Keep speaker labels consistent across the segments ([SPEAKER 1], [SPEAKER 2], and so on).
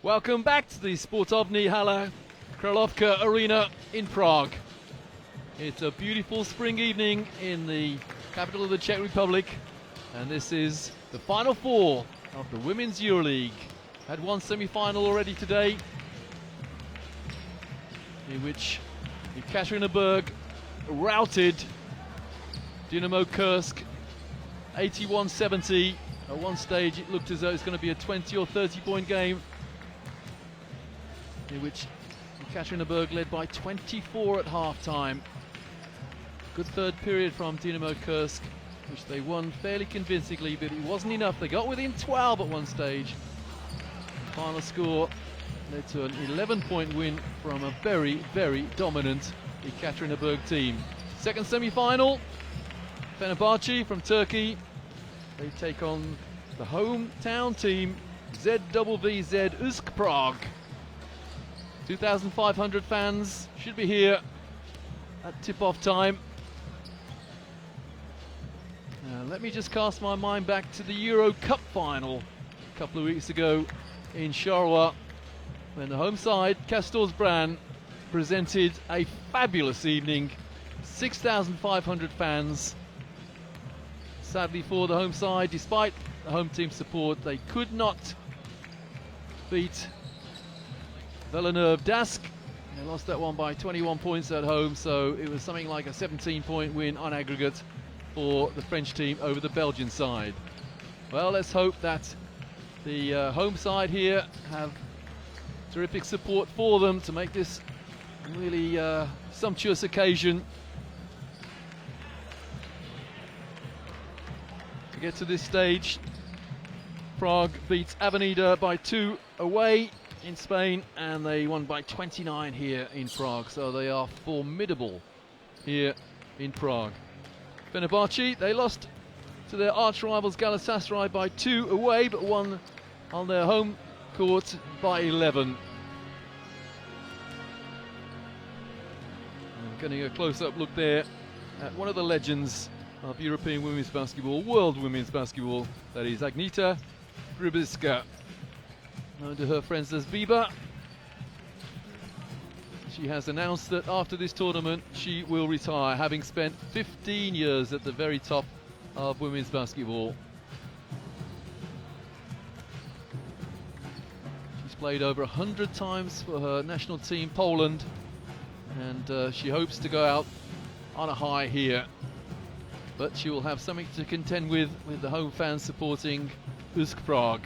[SPEAKER 1] Welcome back to the Sportovny Hala Kralowka Arena in Prague. It's a beautiful spring evening in the capital of the Czech Republic, and this is the Final Four of the Women's EuroLeague. Had one semi-final already today, in which Ekaterinburg routed Dynamo Kursk 81-70. At one stage it looked as though it's going to be a 20 or 30 point game, in which Ekaterinburg led by 24 at half-time. Good third period from Dynamo Kursk, which they won fairly convincingly, but it wasn't enough. They got within 12 at one stage. The final score led to an 11-point win from a very, very dominant Ekaterinburg team. Second semi-final, Fenerbahce from Turkey. They take on the hometown team, ZVVZ USK Prague. 2,500 fans should be here at tip-off time. Let me just cast my mind back to the Euro Cup final a couple of weeks ago in Charleroi, when the home side, Castors Bran, presented a fabulous evening. 6,500 fans. Sadly for the home side, despite the home team support, they could not beat Villeneuve Dask. They lost that one by 21 points at home, so it was something like a 17-point win on aggregate for the French team over the Belgian side. Well, let's hope that the home side here have terrific support for them to make this really sumptuous occasion. To get to this stage, Prague beats Avenida by 2 away in Spain, and they won by 29 here in Prague, so they are formidable here in Prague. Fenerbahce, they lost to their arch rivals Galatasaray by 2 away, but won on their home court by 11. I'm getting a close-up look there at one of the legends of European women's basketball, world women's basketball, that is Agneta Grbiska, known to her friends as Biba. She has announced that after this tournament she will retire, having spent 15 years at the very top of women's basketball. She's played over 100 times for her national team, Poland, and she hopes to go out on a high here. But she will have something to contend with the home fans supporting USK Prague.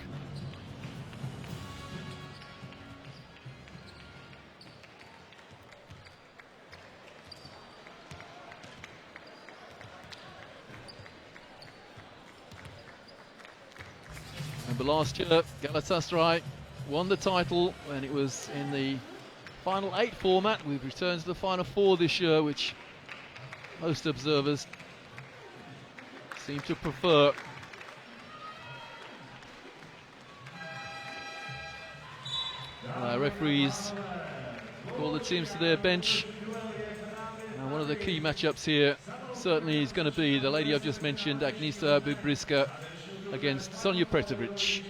[SPEAKER 1] Remember last year, Galatasaray won the title when it was in the Final 8 format. We've returned to the Final 4 this year, which most observers seem to prefer. Referees call the teams to their bench. One of the key matchups here certainly is going to be the lady I've just mentioned, Agneta Grbiska, against Sonja Petrovic.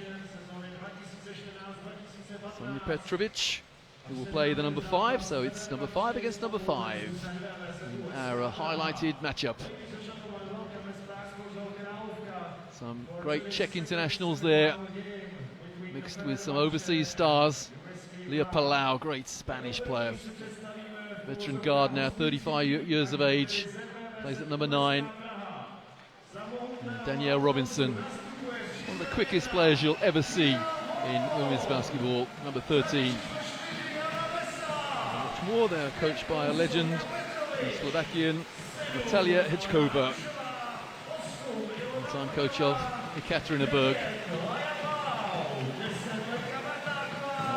[SPEAKER 1] Sonja Petrovic, who will play the number 5, so it's number 5 against number 5 in our highlighted matchup. Some great Czech internationals there, mixed with some overseas stars. Leah Palau, great Spanish player. Veteran guard now, 35 years of age, plays at number 9. And Danielle Robinson, one of the quickest players you'll ever see in women's basketball, number 13. And much more, they're coached by a legend, the Slovakian Natalia Hečková, one-time coach of Ekaterinburg.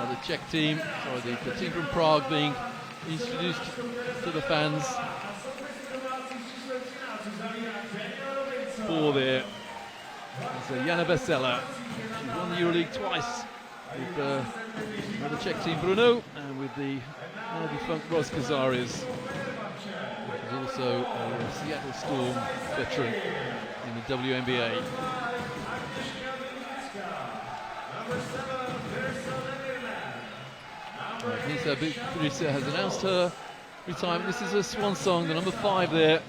[SPEAKER 1] The Czech team, sorry, the team from Prague being introduced to the fans. 4 there. There's Jana Vesela. She's won the EuroLeague twice with the Czech team Bruno and with the now defunct Ros Kazaris. She's also a Seattle Storm veteran in the WNBA. Nisa Birusa has announced her retirement. This is her swan song, the number 5 there.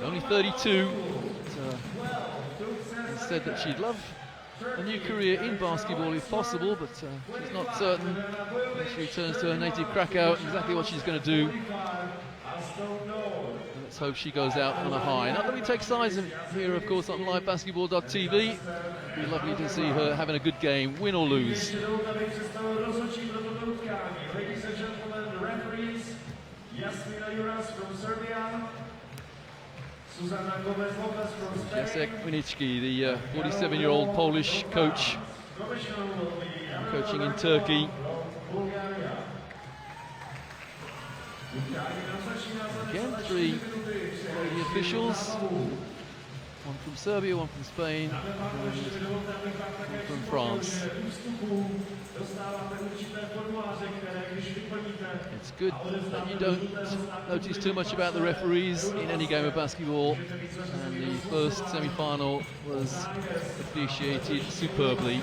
[SPEAKER 1] Only 32. Said that she'd love a new career in basketball if possible, but she's not certain when she returns to her native Krakow exactly what she's going to do. And let's hope she goes out on a high. Now that we take sides here, of course, on livebasketball.tv. It'd be lovely to see her having a good game, win or lose. Jacek Winicki, the 47-year-old Polish coach, coaching in Turkey. Again, 3 lady officials, one from Serbia, one from Spain, and one from France. It's good that you don't notice too much about the referees in any game of basketball, and the first semi-final was officiated superbly.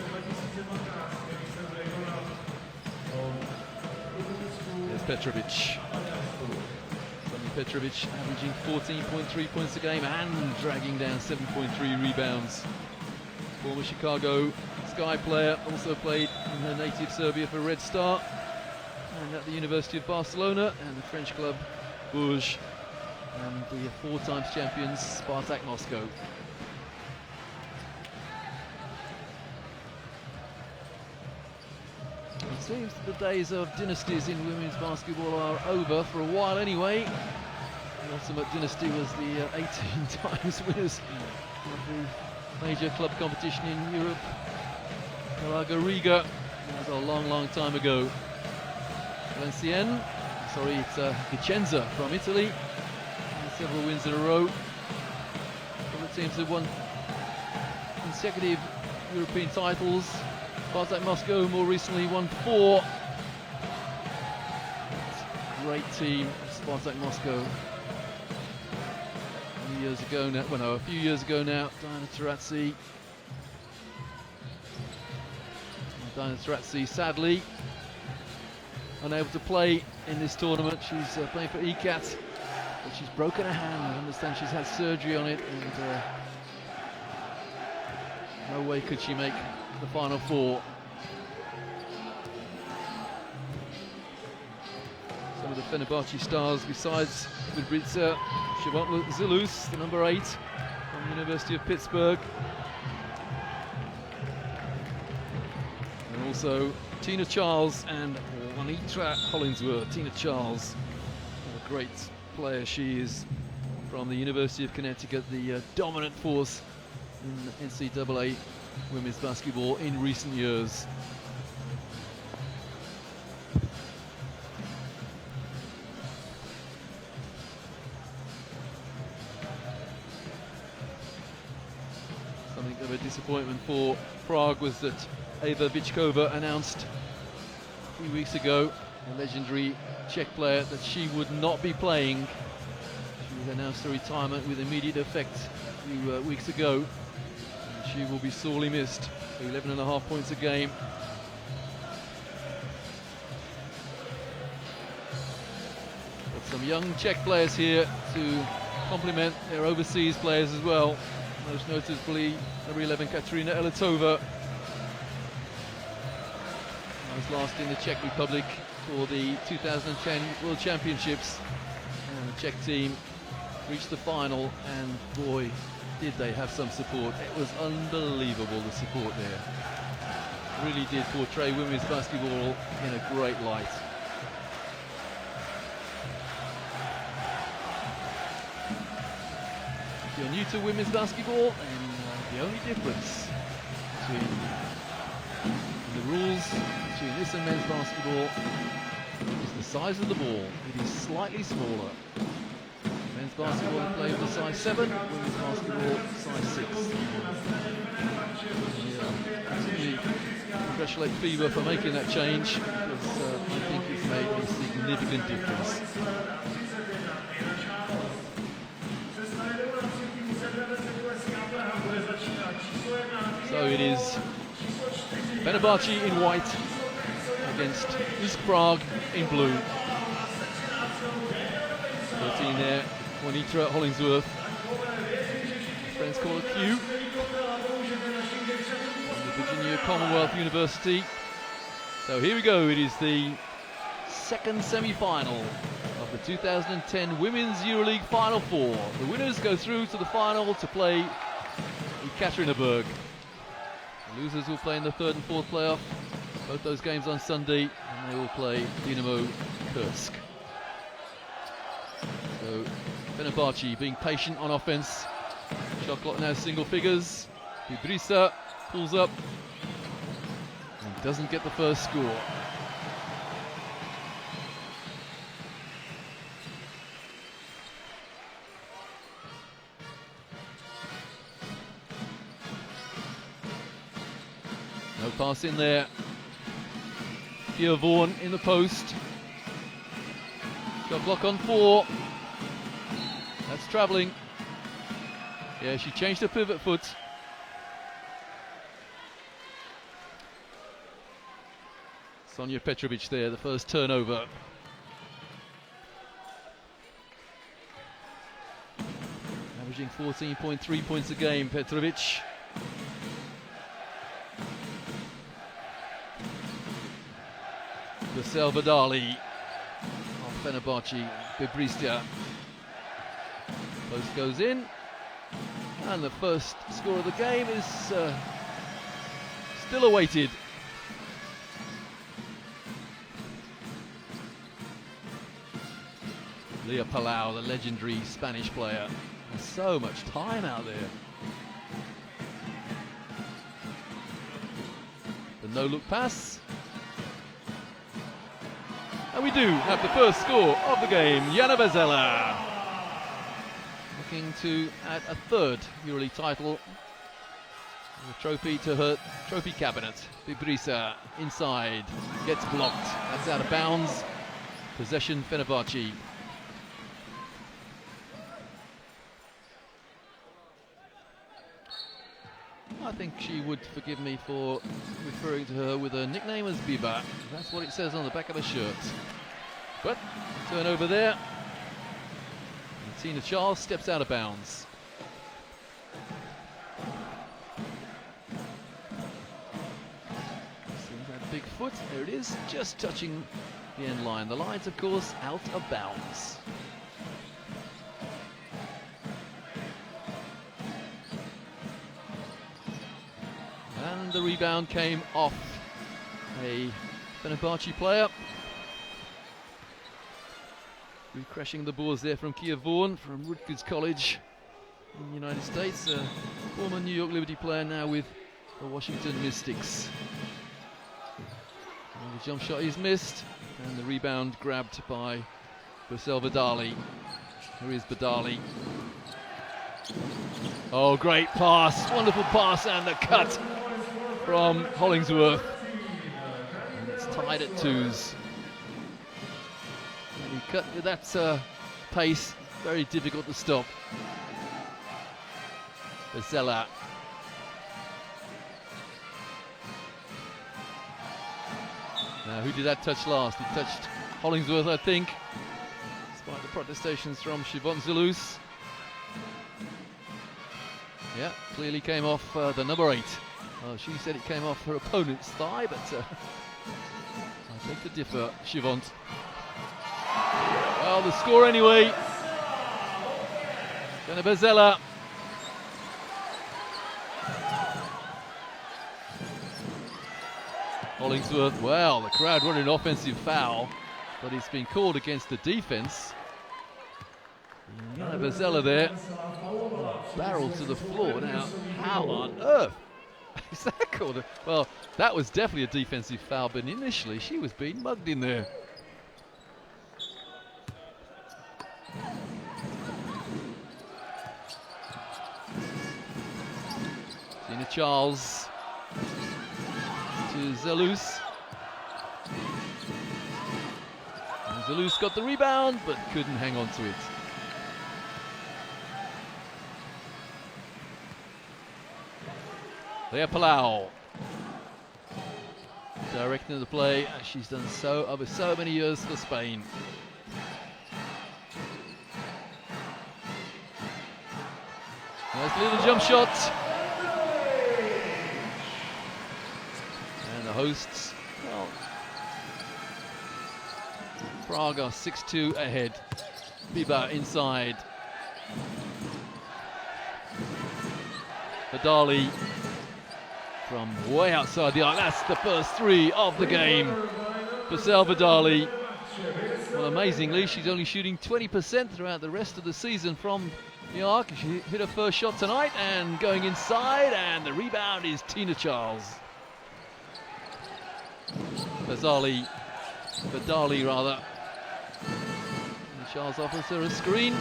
[SPEAKER 1] There's Petrovic. Petrovic averaging 14.3 points a game and dragging down 7.3 rebounds. Former Chicago Sky player, also played in her native Serbia for Red Star and at the University of Barcelona and the French club Bourges and the 4 times champions Spartak Moscow. It seems that the days of dynasties in women's basketball are over for a while anyway. The ultimate dynasty was the 18 times winners of the major club competition in Europe, Galaga Riga. That was a long time ago. Valenciennes, sorry, it's Vicenza from Italy. And several wins in a row. All the teams have won consecutive European titles. Spartak Moscow more recently won 4. Great team, Spartak Moscow. Years ago now, well no, a few years ago now, Diana Taurasi. Diana Taurasi sadly unable to play in this tournament. She's playing for ECAT, but she's broken her hand. I understand she's had surgery on it, and no way could she make the Final Four. Some of the Fenerbahce stars besides Budrica, Siobhan Zilus, the number 8 from the University of Pittsburgh. And also Tina Charles and Juanita Hollingsworth. Tina Charles, what a great player she is, from the University of Connecticut, the dominant force in NCAA women's basketball in recent years. Something of a disappointment for Prague was that Eva Vichkova announced a few weeks ago, a legendary Czech player, that she would not be playing. She announced her retirement with immediate effect a few weeks ago. And she will be sorely missed. 11.5 points a game. Got some young Czech players here to complement their overseas players as well. Most notably, number 11, Katerina Elitova. I was last in the Czech Republic for the 2010 World Championships, and the Czech team reached the final, and boy, did they have some support. It was unbelievable, the support there. Really did portray women's basketball in a great light. If you're new to women's basketball, then the only difference between the rules between this and men's basketball is the size of the ball. It is slightly smaller. Men's basketball play with a size 7, women's basketball size 6. Absolutely congratulate FIBA for making that change, because I think it's made a significant difference. So it is Fenerbahce in white against USK Prague in blue. 13 there, Juanita Hollingsworth. Friends call her Q. From the Virginia Commonwealth University. So here we go, it is the second semi-final of the 2010 Women's EuroLeague Final Four. The winners go through to the final to play in Ekaterinburg. The losers will play in the third and fourth playoff. Both those games on Sunday, and they will play Dynamo Kursk. So Fenerbahce being patient on offense. Shot clock now single figures. Idrissa pulls up and doesn't get the first score. No pass in there. Kia Vaughan in the post. Shot clock on 4. That's travelling. Yeah, she changed her pivot foot. Sonja Petrovic there, the first turnover. Averaging 14.3 points a game, Petrovic. Versel Vidali of Fenerbahce, Bibristia. Post goes in, and the first score of the game is still awaited. Leah Palau, the legendary Spanish player, has so much time out there. The no-look pass. And we do have the first score of the game. Jana Bezela looking to add a third EuroLeague title. A trophy to her trophy cabinet. Bibrisa inside, gets blocked. That's out of bounds. Possession Fenerbahce. I think she would forgive me for referring to her with a nickname as Biba. That's what it says on the back of her shirt. But turnover there. And Tina Charles steps out of bounds. See that big foot? There it is, just touching the end line. The line's, of course, out of bounds. And the rebound came off a Fenerbahce player. Crashing the balls there from Kia Vaughan from Rutgers College in the United States. A former New York Liberty player now with the Washington Mystics. And the jump shot is missed, and the rebound grabbed by Versel Vidali. Here is Vidali. Oh, great pass, wonderful pass, and the cut from Hollingsworth. And it's tied at 2s. And he cut with that pace, very difficult to stop. Bezela. Now, who did that touch last? He touched Hollingsworth, I think, despite the protestations from Siobhan Zalous. Yeah, clearly came off the number 8. She said it came off her opponent's thigh, but I beg to differ, Siobhan. Well, the score anyway. Jana Bezela. Hollingsworth, well, the crowd wanted an offensive foul, but it's been called against the defense. Jana Bezela there, barrel to the floor. Now, how on earth is that called? Well, that was definitely a defensive foul, but initially she was being mugged in there. Tina Charles to Zalous. And Zalous got the rebound, but couldn't hang on to it. Leah Palau. directing the play, as she's done so over so many years for Spain. Nice little jump shot. And the hosts, well, Prague are 6-2 ahead. FIBA inside. Vidali from way outside the arc. That's the first three of the game for Vidali. Well, amazingly, she's only shooting 20% throughout the rest of the season from the arc. She hit her first shot tonight and going inside, and the rebound is Tina Charles. Vidali rather. And Charles offers her a screen.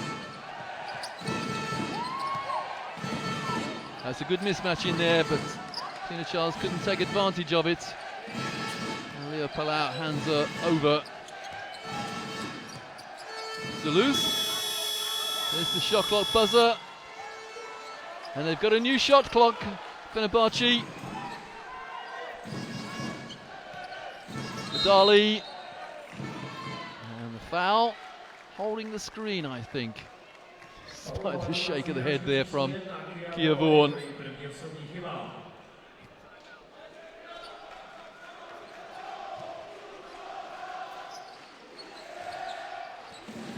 [SPEAKER 1] That's a good mismatch in there, but Tina Charles couldn't take advantage of it. And Leah Palau hands her over. Toulouse. There's the shot clock buzzer. And they've got a new shot clock, Fenerbahce. Vidali. And the foul. Holding the screen, I think. Despite the shake of the head there from Kia Vaughan.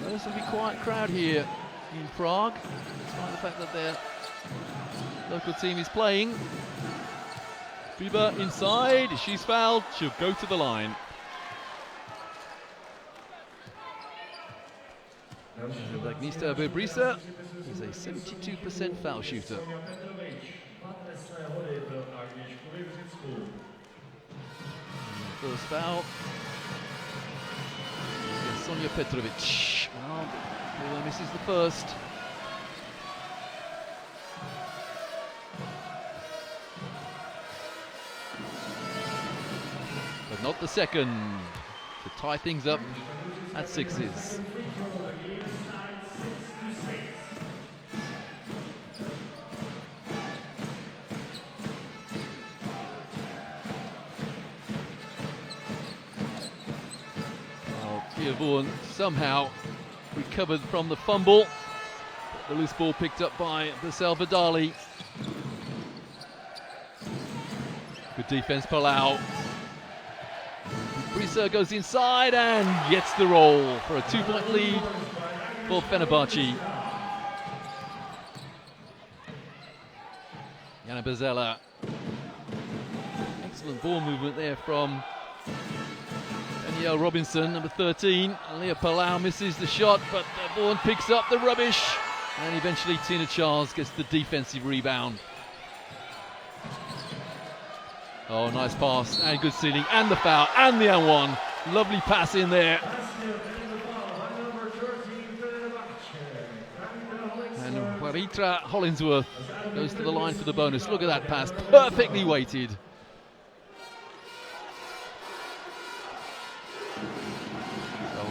[SPEAKER 1] Relatively quiet crowd here in Prague, despite the fact that their local team is playing. FIBA inside, she's fouled, she'll go to the line. Agnieszka Febrisa is a 72% foul shooter. First foul. Sonja Petrovic. Well, Miller misses the first. But not the second. To tie things up at sixes. Vaughan somehow recovered from the fumble. The loose ball picked up by Vidali. Good defense, Palau. Brisa goes inside and gets the roll for a 2-point lead for Fenerbahce. Jana Bezela. Excellent ball movement there from Robinson, number 13. Leah Palau misses the shot, but Vaughan picks up the rubbish, and eventually Tina Charles gets the defensive rebound. Oh, nice pass, and good sealing, and the foul, and the and one. Lovely pass in there. And Waritra Hollingsworth goes to the line for the bonus. Look at that pass, perfectly weighted.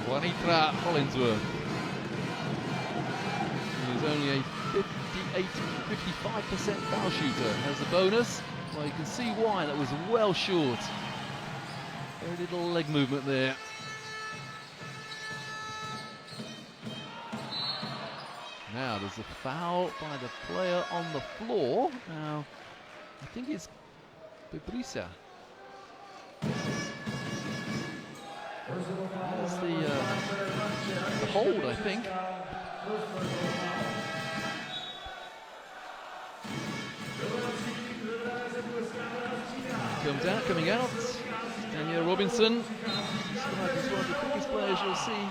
[SPEAKER 1] Waritra Hollingsworth, who's only a 55% foul shooter, has a bonus. Well, you can see why, that was well short. Very little leg movement there. Now there's a foul by the player on the floor. Now, I think it's Febrisa. That's the hold, I think. Coming out. Danielle Robinson. Is one of the quickest players you'll see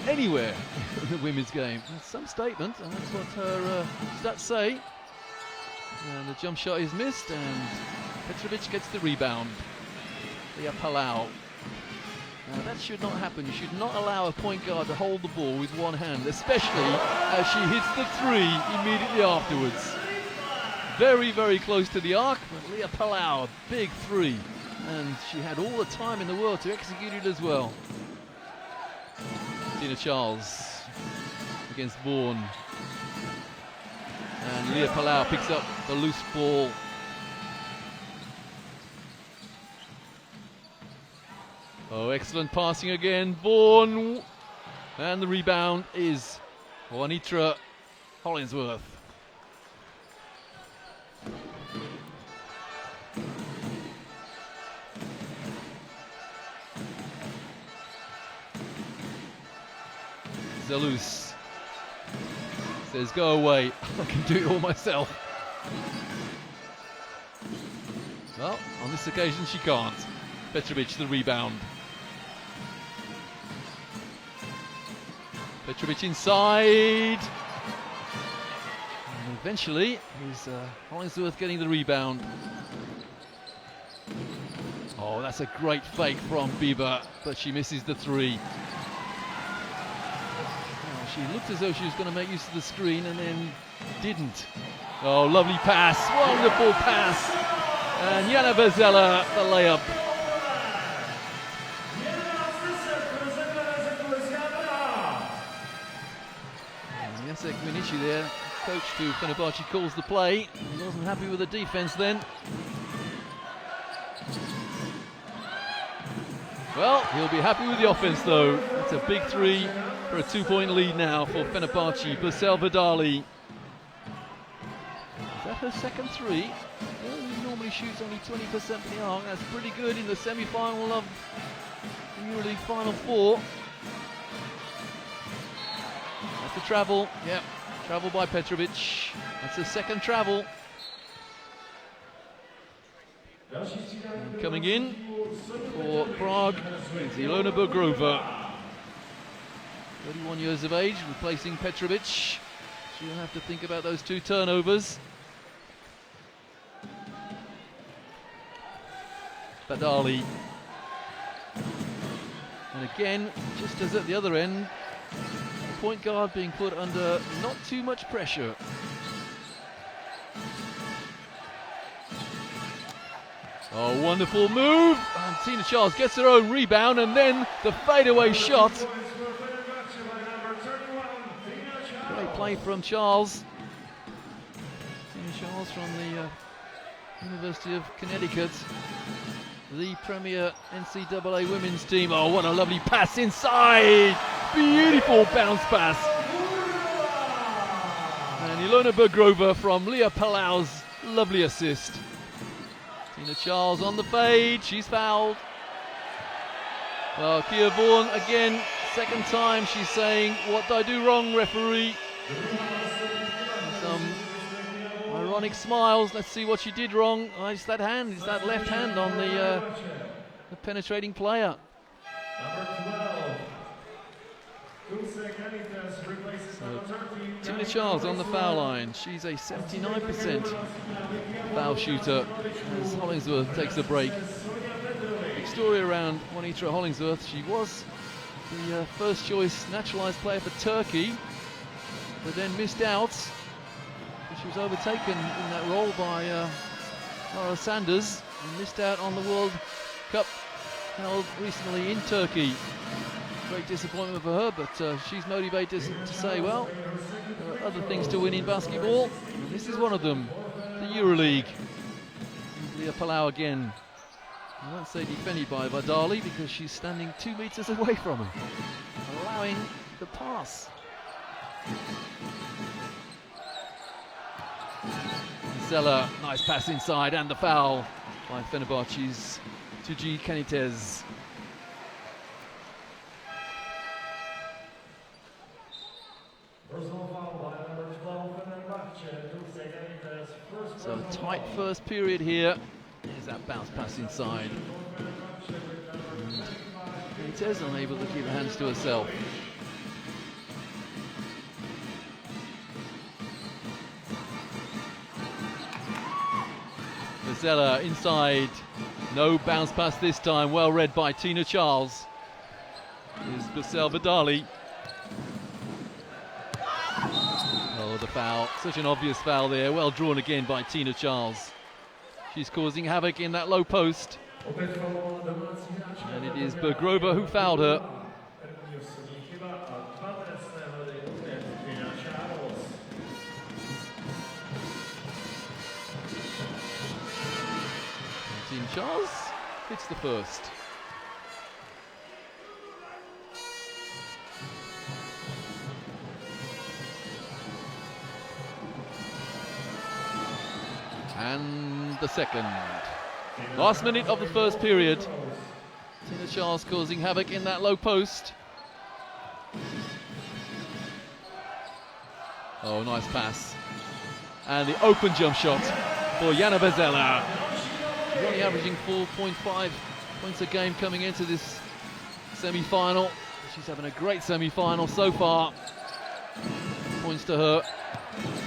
[SPEAKER 1] anywhere in the women's game. That's some statement, and that's what her stats say. And the jump shot is missed, and Petrovic gets the rebound. Leah Palau. Now that should not happen. You should not allow a point guard to hold the ball with one hand, especially as she hits the three immediately afterwards. Very, very close to the arc, but Leah Palau, big three. And she had all the time in the world to execute it as well. Tina Charles against Vaughan. And Leah Palau picks up the loose ball. Oh, excellent passing again, Vaughan. And the rebound is Juanitra Hollingsworth. Zelus says, go away, I can do it all myself. Well, on this occasion she can't. Petrovic the rebound. Petrovic inside. And eventually, is Hollingsworth getting the rebound. Oh, that's a great fake from Bieber, but she misses the three. Oh, she looked as though she was going to make use of the screen and then didn't. Oh, lovely pass, wonderful pass. And Jana Bezela, the layup. Jacek Minici there, coach to Fenerbahce, calls the play. He wasn't happy with the defense then. Well, he'll be happy with the offense though. It's a big three for a 2-point lead now for Fenerbahce. Bursel Vidali. Is that her second three? Well, he normally shoots only 20% from the arc. That's pretty good in the semi-final of the EuroLeague Final Four. That's a travel, yep, travel by Petrovic. That's the second travel. And coming in for Prague is Ilona Bergrova. 31 years of age, replacing Petrovic. She'll have to think about those two turnovers. Badali. And again, just as at the other end, the point guard being put under not too much pressure. Oh, wonderful move. And Tina Charles gets her own rebound, and then the fadeaway shot. Great play from Charles. Tina Charles from the University of Connecticut, the premier NCAA women's team. Oh, what a lovely pass inside. Beautiful bounce pass. And Ilona Bergrova from Leah Palau's lovely assist. Tina Charles on the fade, she's fouled. Well, Kia Vaughan again, second time she's saying, what did I do wrong, referee? Some ironic smiles. Let's see what she did wrong. Oh, it's that hand, it's that left hand on the penetrating player. So, Tina Charles on the foul line. She's a 79% foul shooter as Hollingsworth takes a break. Big story around Juanitra Hollingsworth. She was the first choice naturalised player for Turkey, but then missed out. She was overtaken in that role by Lara Sanders and missed out on the World Cup held recently in Turkey. Great disappointment for her, but she's motivated to say, well, there are other things to win in basketball. And this is one of them, the EuroLeague. Leah Palau again. I won't say defended by Vidali because she's standing 2 meters away from her, allowing the pass. Zeller, nice pass inside, and the foul by Fenerbahce's Tuji Kenitez. So a tight first period here. There's that bounce pass inside. Kenitez unable to keep her hands to herself. Zella inside, no bounce pass this time, well read by Tina Charles. Here's Bursel Vidali. Oh, the foul, such an obvious foul there, well drawn again by Tina Charles. She's causing havoc in that low post. And it is Bergrova who fouled her. Charles hits the first. the second. Last minute of the first period. Tina Charles causing havoc in that low post. Oh, nice pass. And the open jump shot for Jana Bezela. She's only averaging 4.5 points a game coming into this semi-final. She's having a great semi-final so far. Points to her.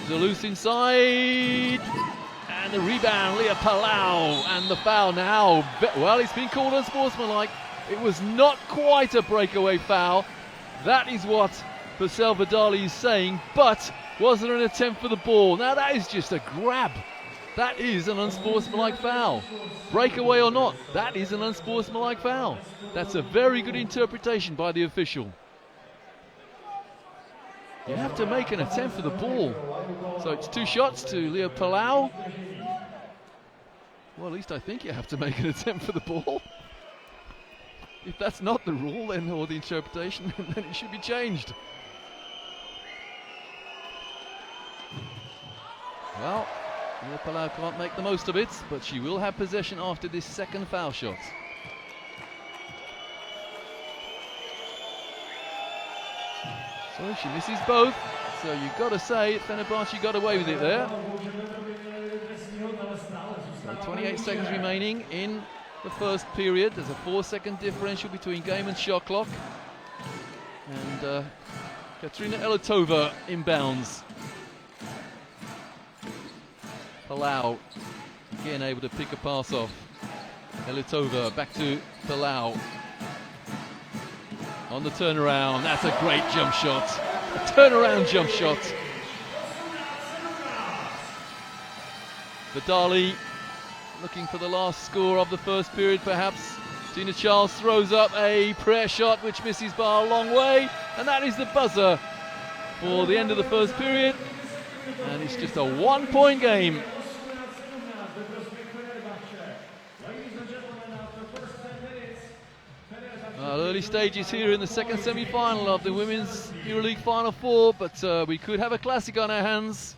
[SPEAKER 1] Zaloos inside. And the rebound, Leah Palau. And the foul now. Well, it's been called unsportsmanlike. It was not quite a breakaway foul. That is what Purcell Vidali is saying. But was there an attempt for the ball? Now that is just a grab. That is an unsportsmanlike foul. Breakaway or not, that is an unsportsmanlike foul. That's a very good interpretation by the official. You have to make an attempt for the ball. So it's 2 shots to Leah Palau. Well, at least I think you have to make an attempt for the ball. If that's not the rule, then, or the interpretation, then it should be changed. Well, Leah Palau can't make the most of it, but she will have possession after this second foul shot. So she misses both, so you've got to say Fenerbahce got away with it there. So 28 seconds remaining in the first period. There's a 4-second differential between game and shot clock. And Katrina Elitova inbounds. Palau again able to pick a pass off. Elitova back to Palau. On the turnaround, that's a great jump shot. A turnaround jump shot. Vidali looking for the last score of the first period perhaps. Tina Charles throws up a prayer shot which misses by a long way. And that is the buzzer for the end of the first period. And it's just a 1-point game. Early stages here in the second semi-final of the Women's EuroLeague Final Four, but we could have a classic on our hands.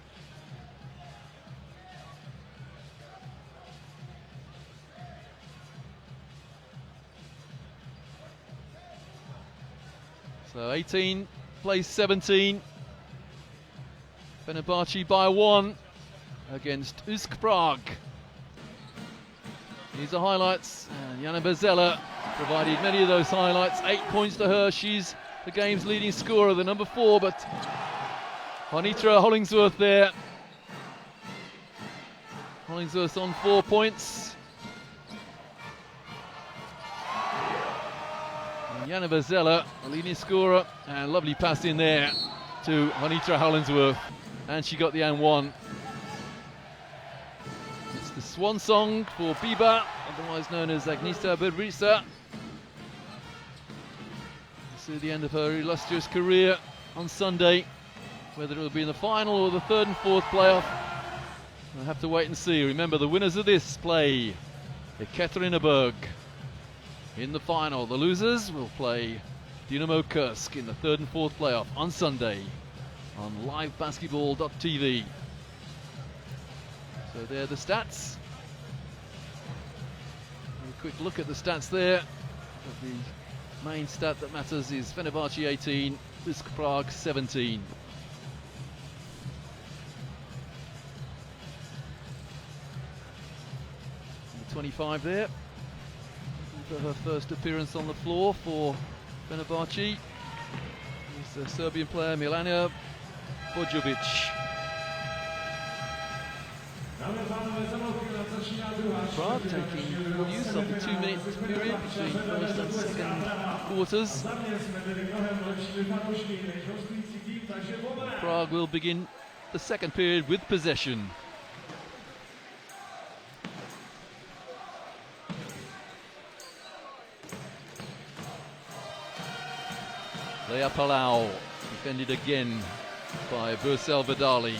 [SPEAKER 1] So 18 plays 17. Fenerbahce by 1 against USK Prague. These are highlights, and Jana Bezela provided many of those highlights. 8 points to her. She's the game's leading scorer, the number 4, but Anitra Hollingsworth there. Hollingsworth on 4 points. And Jana Bezela, the leading scorer, and lovely pass in there to Anitra Hollingsworth. And she got the and 1. It's the swan song for Biba, otherwise known as Agnieszka Berbrisa. To the end of her illustrious career on Sunday. Whether it will be in the final or the 3rd and 4th playoff, we'll have to wait and see. Remember, the winners of this play Ekaterinburg in the final. The losers will play Dynamo Kursk in the 3rd and 4th playoff on Sunday on livebasketball.tv. So there are the stats. A quick look at the stats there. The main stat that matters is Fenerbahce 18, USK Prague 17. Number 25 there. For her first appearance on the floor for Fenerbahce is the Serbian player Milana Bojovic. Prague taking use of the 2-minute period between first and second quarters. Prague will begin the second period with possession. Leah Palau defended again by Purcell Vidali.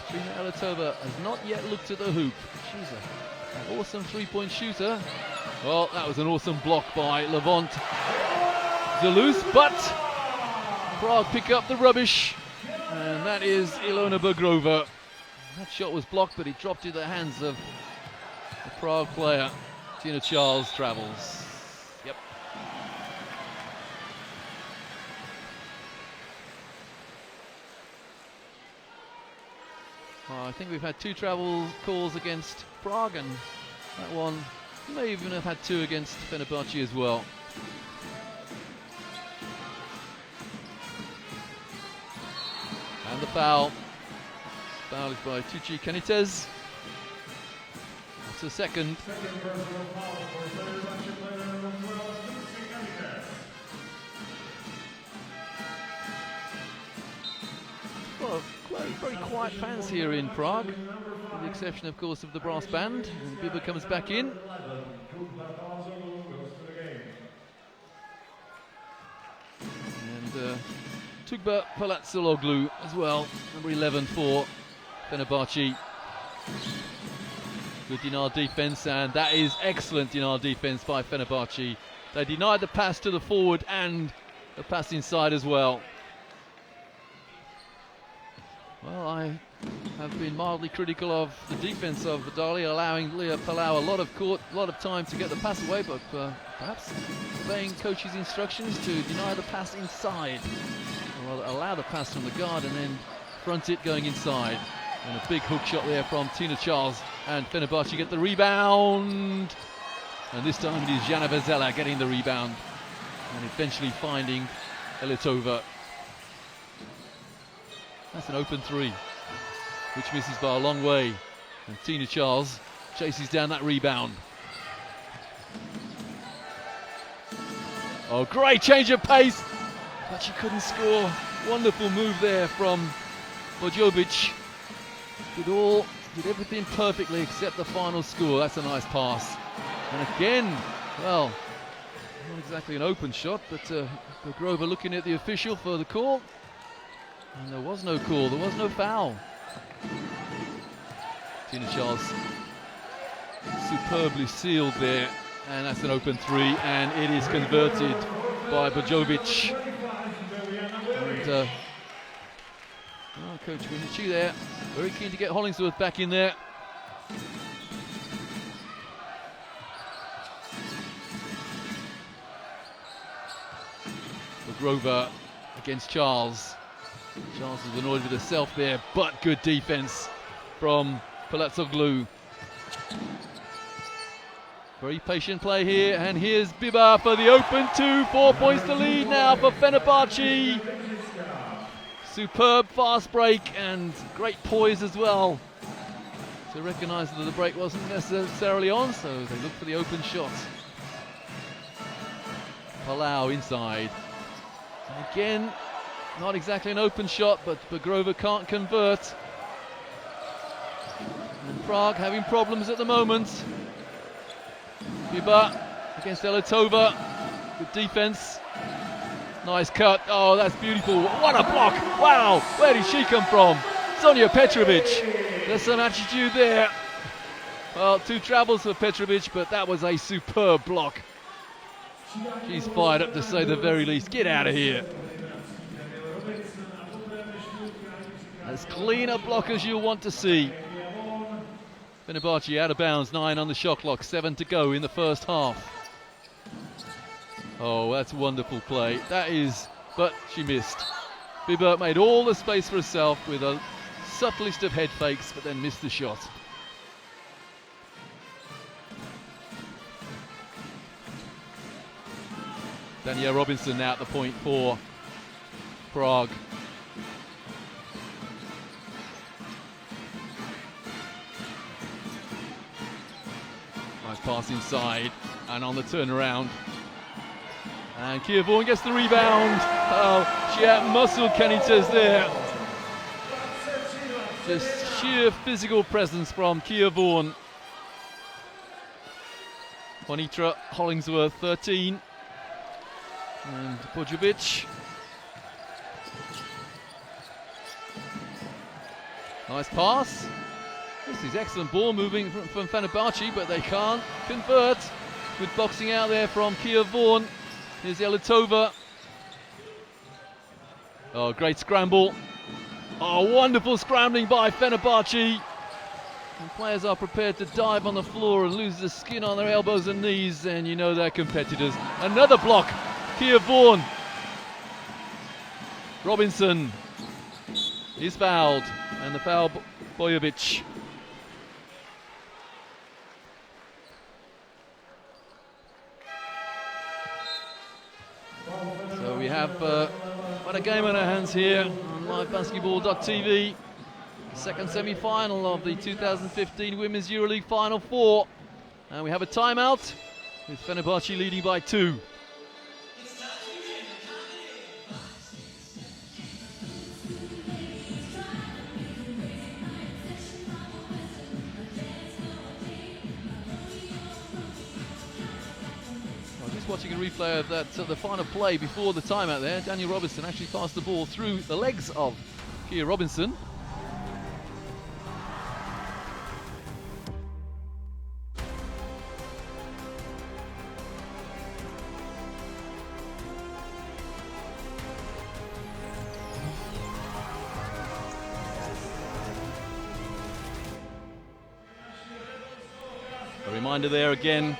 [SPEAKER 1] Katrina Elitova has not yet looked at the hoop. She's an awesome 3-point shooter. Well, that was an awesome block by Levant Zaloos, but Prague pick up the rubbish, and that is Ilona Bergrova. That shot was blocked, but it dropped into the hands of the Prague player. Tina Charles travels. Yep. I think we've had 2 travel calls against Prague, and that one may even have had 2 against Fenerbahce as well. And the foul. Foul is by Tucci Canitez. That's a second. Well, very quiet fans here in Prague, with the exception, of course, of the brass band. And Biba comes back in. And Tugba Palazzologlu as well, number 11 for Fenerbahce. Good Dinar defense, and that is excellent Dinar defense by Fenerbahce. They denied the pass to the forward and the pass inside as well. Well, I have been mildly critical of the defense of Vidali, allowing Leah Palau a lot of time to get the pass away, but perhaps obeying coach's instructions to deny the pass inside, or rather allow the pass from the guard and then front it going inside. And a big hook shot there from Tina Charles, and Fenerbahce get the rebound. And this time it is Jana Vezela getting the rebound and eventually finding Elitova. That's an open 3, which misses by a long way. And Tina Charles chases down that rebound. Oh, great change of pace, but she couldn't score. Wonderful move there from Bojovic. Did everything perfectly except the final score. That's a nice pass. And again, well, not exactly an open shot, but Grover looking at the official for the call. And there was no call, there was no foul. Tina Charles superbly sealed there, and that's an open 3, and it is converted by Bojovic. And Coach Winichi there, very keen to get Hollingsworth back in there. Grover against Charles. Charles was annoyed with herself there, but good defense from Palazzoglu. Very patient play here, and here's Biba for the open 2. 4 points to lead now for Fenerbahce. Superb fast break and great poise as well to recognise that the break wasn't necessarily on, so they look for the open shot. Palau inside. And again, not exactly an open shot, but Grover can't convert. And Prague having problems at the moment. Biba against Elitova. Good defense. Nice cut. Oh, that's beautiful. What a block. Wow. Where did she come from? Sonia Petrovic. There's some attitude there. Well, 2 travels for Petrovic, but that was a superb block. She's fired up to say the very least. Get out of here. As clean a block as you'll want to see. Fenerbahce out of bounds, 9 on the shot clock, 7 to go in the first half. Oh, that's wonderful play. That is, but she missed. Biba made all the space for herself with a subtlest of head fakes, but then missed the shot. Danielle Robinson now at the point for Prague. Nice pass inside and on the turnaround. And Kia Vaughan gets the rebound. Oh, she out-muscled Canitez there. Just sheer physical presence from Kia Vaughan. Juanita Hollingsworth, 13. And Bojovic. Nice pass. This is excellent ball moving from Fenerbahce, but they can't convert. Good boxing out there from Kia Vaughan. Here's Elitova. Oh, great scramble. Oh, wonderful scrambling by Fenerbahce. and players are prepared to dive on the floor and lose the skin on their elbows and knees, then you know they're competitors. Another block, Kia Vaughan. Robinson is fouled, and the foul, Bojovic. So we have quite a game on our hands here on livebasketball.tv. Second semi-final of the 2015 Women's EuroLeague Final Four. And we have a timeout with Fenerbahce leading by 2. Watching a replay of that, the final play before the timeout there. Daniel Robinson actually passed the ball through the legs of Kia Robinson. A reminder there again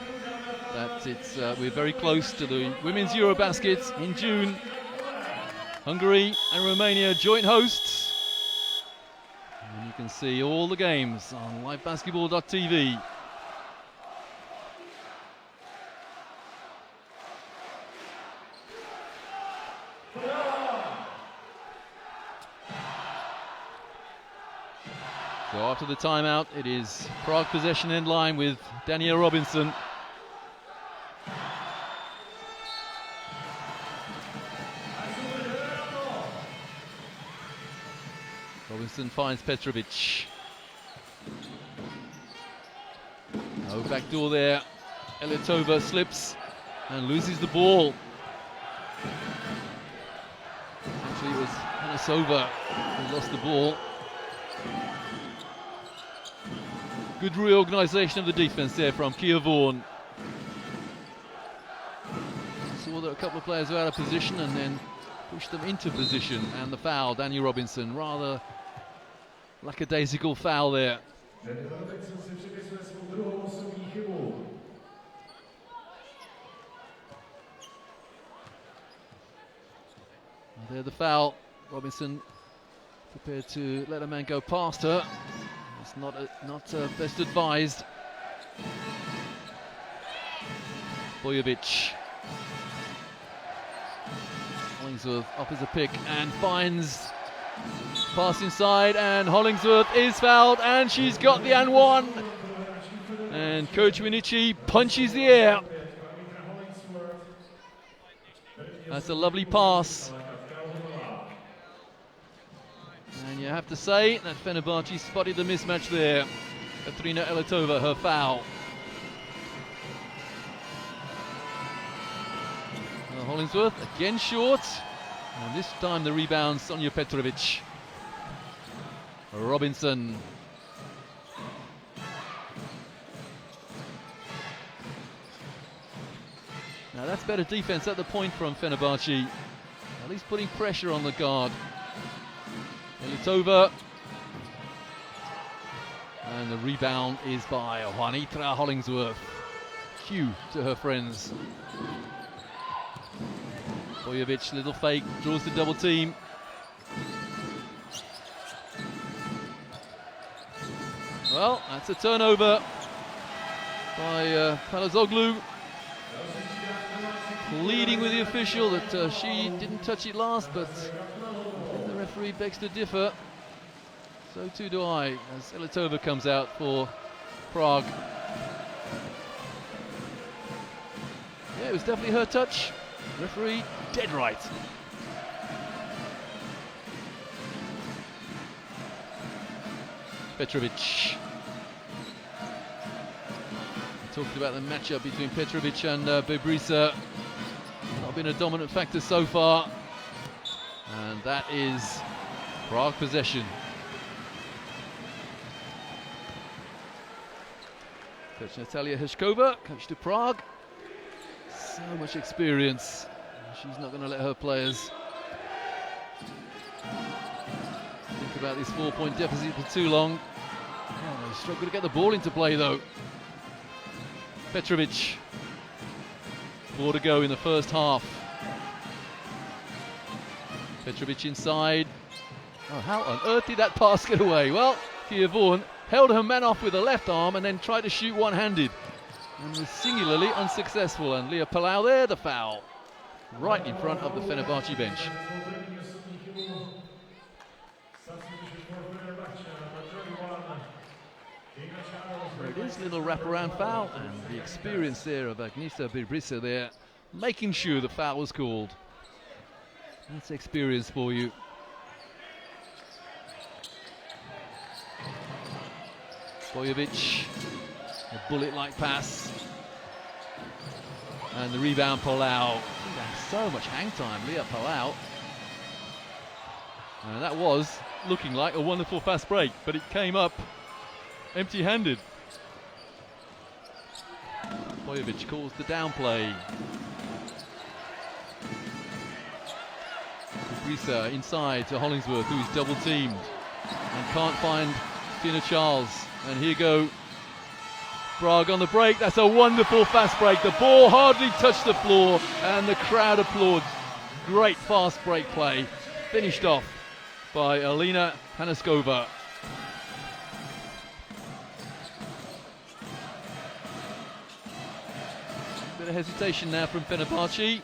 [SPEAKER 1] that we're very close to the Women's Eurobasket in June. Hungary and Romania joint hosts. And you can see all the games on livebasketball.tv. So after the timeout, it is Prague possession end line with Danielle Robinson. Robinson finds Petrovic. No backdoor there. Elitova slips and loses the ball. Actually, it was Hanasova who lost the ball. Good reorganisation of the defence there from Kia Vaughan. Saw that a couple of players were out of position and then pushed them into position, and the foul, Daniel Robinson, rather lackadaisical foul there. And there the foul. Robinson prepared to let a man go past her. It's not best advised. Bojovic. Hollingsworth offers a pick and finds pass inside, and Hollingsworth is fouled, and she's got the and one. And Coach Winici punches the air. That's a lovely pass. And you have to say that Fenerbahce spotted the mismatch there. Katrina Elitova, her foul. Hollingsworth again short, and this time the rebound, Sonja Petrovic. Robinson. Now that's better defense at the point from Fenerbahce, at least putting pressure on the guard. Elitova, and the rebound is by Juanita Hollingsworth. Cue to her friends. Bojovic, little fake, draws the double team. Well, that's a turnover by Palazoglu. Pleading with the official that she didn't touch it last, but the referee begs to differ. So too do I, as Elitova comes out for Prague. Yeah, it was definitely her touch. Referee dead right. Petrovic. Talked about the matchup between Petrovic and Bebrisa. Not been a dominant factor so far. And that is Prague possession. Coach Natalia Heshkova, coach to Prague. So much experience. She's not going to let her players think about this 4-point deficit for too long. Oh, they struggle to get the ball into play though. Petrovic. 4 to go in the first half. Petrovic inside. Oh, how on earth did that pass get away? Well, Kia Vaughan held her man off with the left arm and then tried to shoot one-handed. And was singularly unsuccessful. And Leah Palau there, the foul. Right in front of the Fenerbahce bench. There it is, little wraparound foul, and the experience there of Agnesa Bibrisa there, making sure the foul was called. That's experience for you. Bojovic, a bullet-like pass. And the rebound, Palau. So much hang time, Leah Palau. And that was looking like a wonderful fast break, but it came up empty-handed. Bojovic calls the down play. Brisa inside to Hollingsworth, who's double teamed and can't find Tina Charles. And here go Prague on the break. That's a wonderful fast break. The ball hardly touched the floor and the crowd applauds. Great fast break play. Finished off by Alina Hanaskova. Bit of hesitation now from Fenerbahce.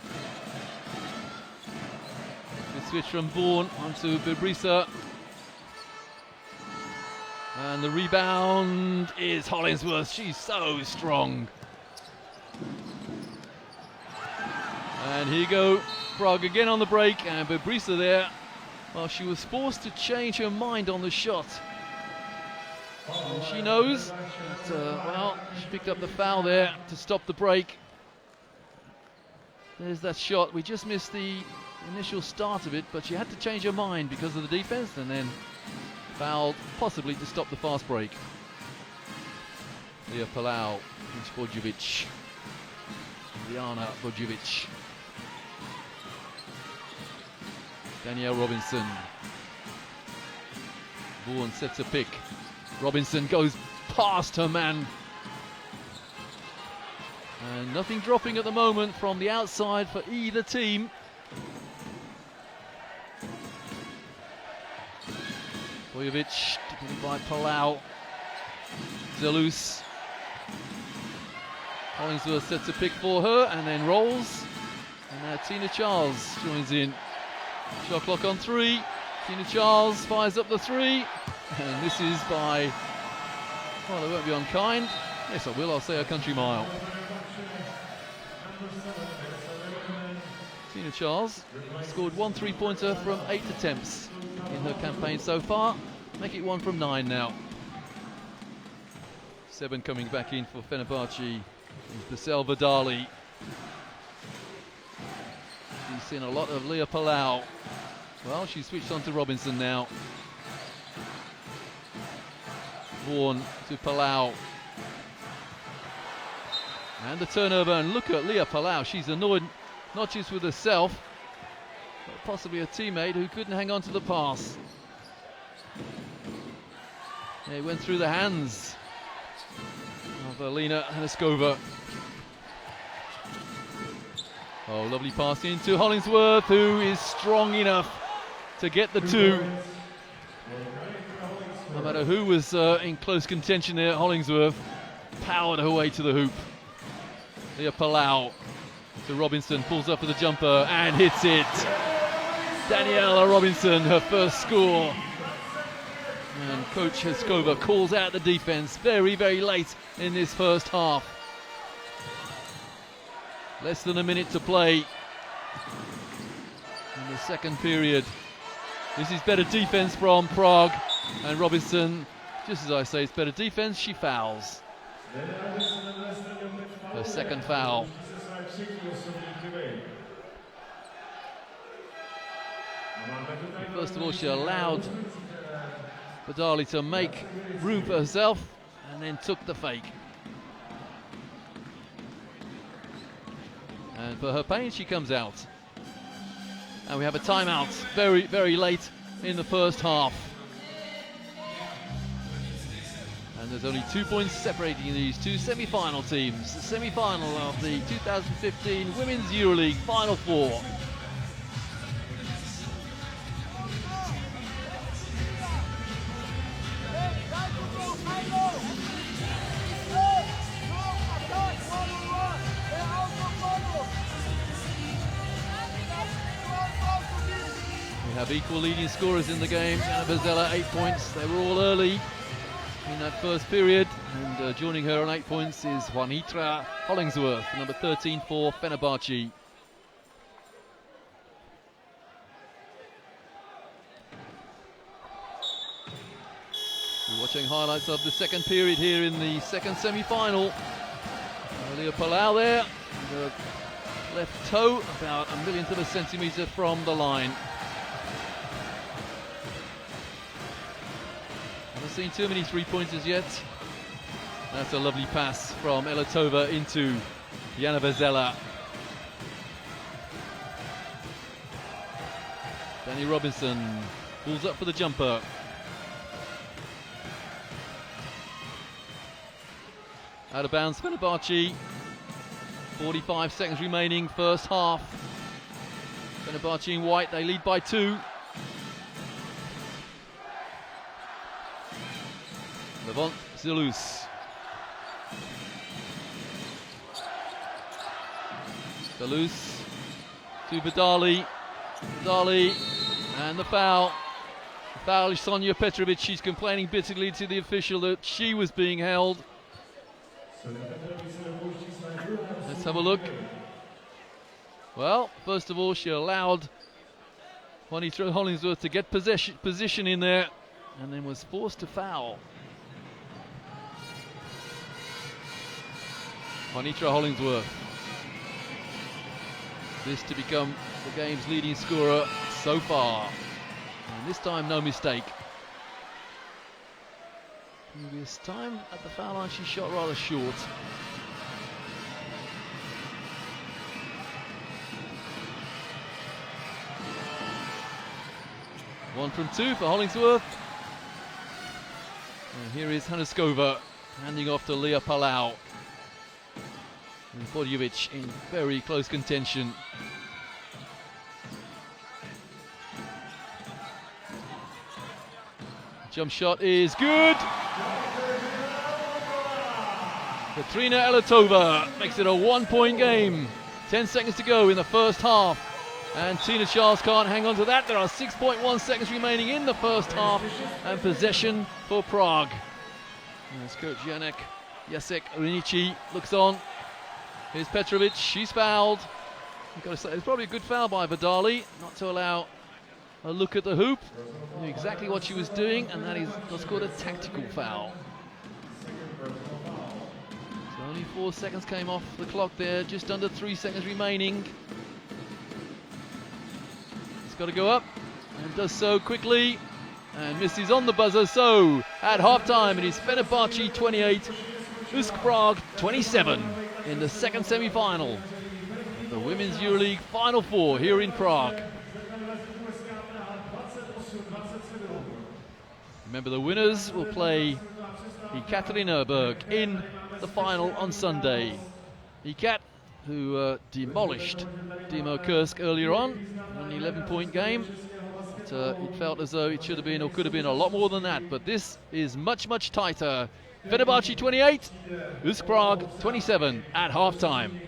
[SPEAKER 1] Good switch from Vaughan onto Bibrisa. And the rebound is Hollingsworth. She's so strong. And here you go, Prague again on the break, and Bibrisa there. Well, she was forced to change her mind on the shot. And she knows that, well, she picked up the foul there to stop the break. There's that shot. We just missed the initial start of it, but she had to change her mind because of the defense, and then fouled, possibly to stop the fast break. Leah Palau, Bojovic, Liana Bojovic, Danielle Robinson. Vaughan sets a pick. Robinson goes past her man. And nothing dropping at the moment from the outside for either team. Bojovic, defended by Palau. Zelus. Hollingsworth sets a pick for her and then rolls. And now Tina Charles joins in. Shot clock on 3. Tina Charles fires up the 3. And this is by, well, they won't be unkind. Yes, I will. I'll say a country mile. Tina Charles scored 1 3-pointer from 8 attempts in her campaign so far. Make it 1 from 9 now. 7 coming back in for Fenerbahce. Basel Vidali. She's seen a lot of Leah Palau. Well, she switched on to Robinson now. Vaughan to Palau. And the turnover, and look at Leah Palau. She's annoyed not just with herself, but possibly a teammate who couldn't hang on to the pass. It went through the hands of Alina Hanaskova. Oh, lovely pass into Hollingsworth, who is strong enough to get the 2. No matter who was in close contention there, Hollingsworth powered her way to the hoop. Leah Palau to Robinson, pulls up for the jumper and hits it. Daniela Robinson, her first score. And Coach Haskova calls out the defense very, very late in this first half. Less than a minute to play in the second period. This is better defense from Prague, and Robinson, just as I say, it's better defense, she fouls. Her second foul. First of all, she allowed Vidali to make room for herself and then took the fake. And for her pain, she comes out. And we have a timeout very, very late in the first half. And there's only 2 points separating these two semi-final teams. The semi-final of the 2015 Women's EuroLeague Final Four. We have equal leading scorers in the game. Jana Bezela, 8 points. They were all early in that first period, and joining her on 8 points is Juanita Hollingsworth, number 13 for Fenerbahce. We're watching highlights of the second period here in the second semi-final. Leah Palau there, the left toe about a millionth of a centimetre from the line. Haven't seen too many three-pointers yet. That's a lovely pass from Elatova into Jana Bezela. Danny Robinson pulls up for the jumper. Out of bounds, Fenerbahce. 45 seconds remaining, first half. Fenerbahce in white, they lead by 2. Levant Zilus. Zilus to Vidali. Vidali and the foul. The foul is Sonia Petrovic. She's complaining bitterly to the official that she was being held. Let's have a look. Well, first of all, she allowed Juanita Hollingsworth to get position in there, and then was forced to foul. Juanita Hollingsworth. This to become the game's leading scorer so far. And this time, no mistake. Previous time at the foul line, she shot rather short. One from 2 for Hollingsworth. And here is Hanuskova handing off to Leah Palau. And Podjovic in very close contention. Jump shot is good. Katrina Elatova makes it a 1-point game. 10 seconds to go in the first half. And Tina Charles can't hang on to that. There are 6.1 seconds remaining in the first half. And possession for Prague. As Coach Janek Jacek Rinici looks on. Here's Petrovic, she's fouled. You've got to say, it's probably a good foul by Vidali, not to allow a look at the hoop. Knew exactly what she was doing, and that is what's called a tactical foul. So only 4 seconds came off the clock there, just under 3 seconds remaining. It's got to go up, and does so quickly, and misses on the buzzer. So at halftime, it is Fenerbahce 28, USK Prague 27 in the second semi-final of the Women's EuroLeague Final Four here in Prague. Remember, the winners will play Ekaterinburg in the final on Sunday. Ekat, who demolished Dimo Kursk earlier on, an 11-point game. But, it felt as though it should have been or could have been a lot more than that, but this is much, much tighter. Fenerbahce 28, USK Prague 27 at halftime.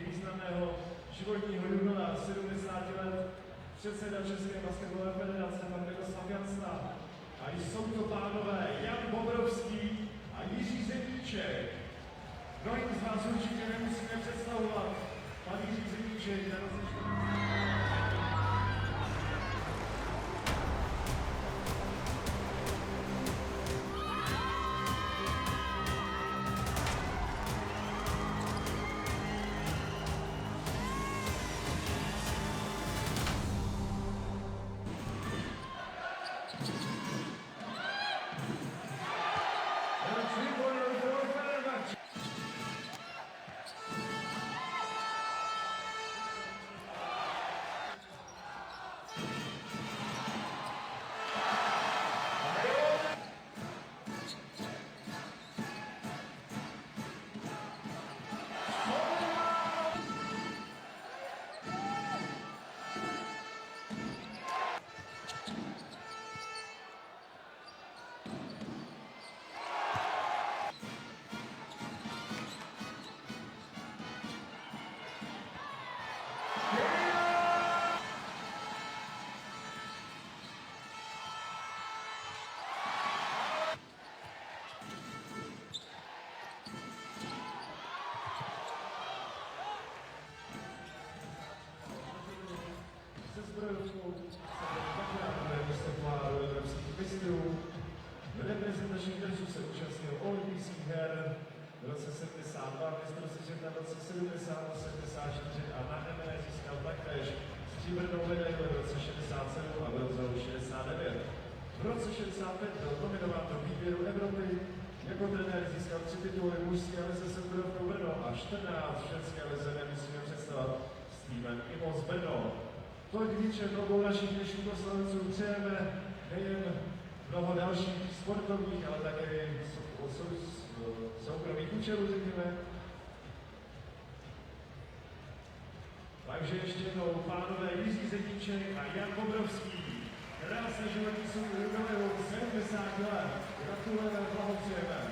[SPEAKER 2] roce 72, mistrovství světa v roce 70, 74 a na ME získal taktéž stříbrnou medaili v roce 67 a bronzovou 69. V roce 65 byl nominován do výběru Evropy, jako trenér získal 3 tituly mužské lize Sembrovkou Brno a 14 v ženské lize nemusíme představit s týmem Imos Brno. Tolik výčet obou našich dnešních oslavců přejeme nejen mnoho dalších sportovních, ale také soukromých účelů, řekněme. Takže ještě jednou pánové Jiří Zetíček a Jan Bobrovský. Krásné životní jubileum 70 let. Gratulujeme, blahopřejeme.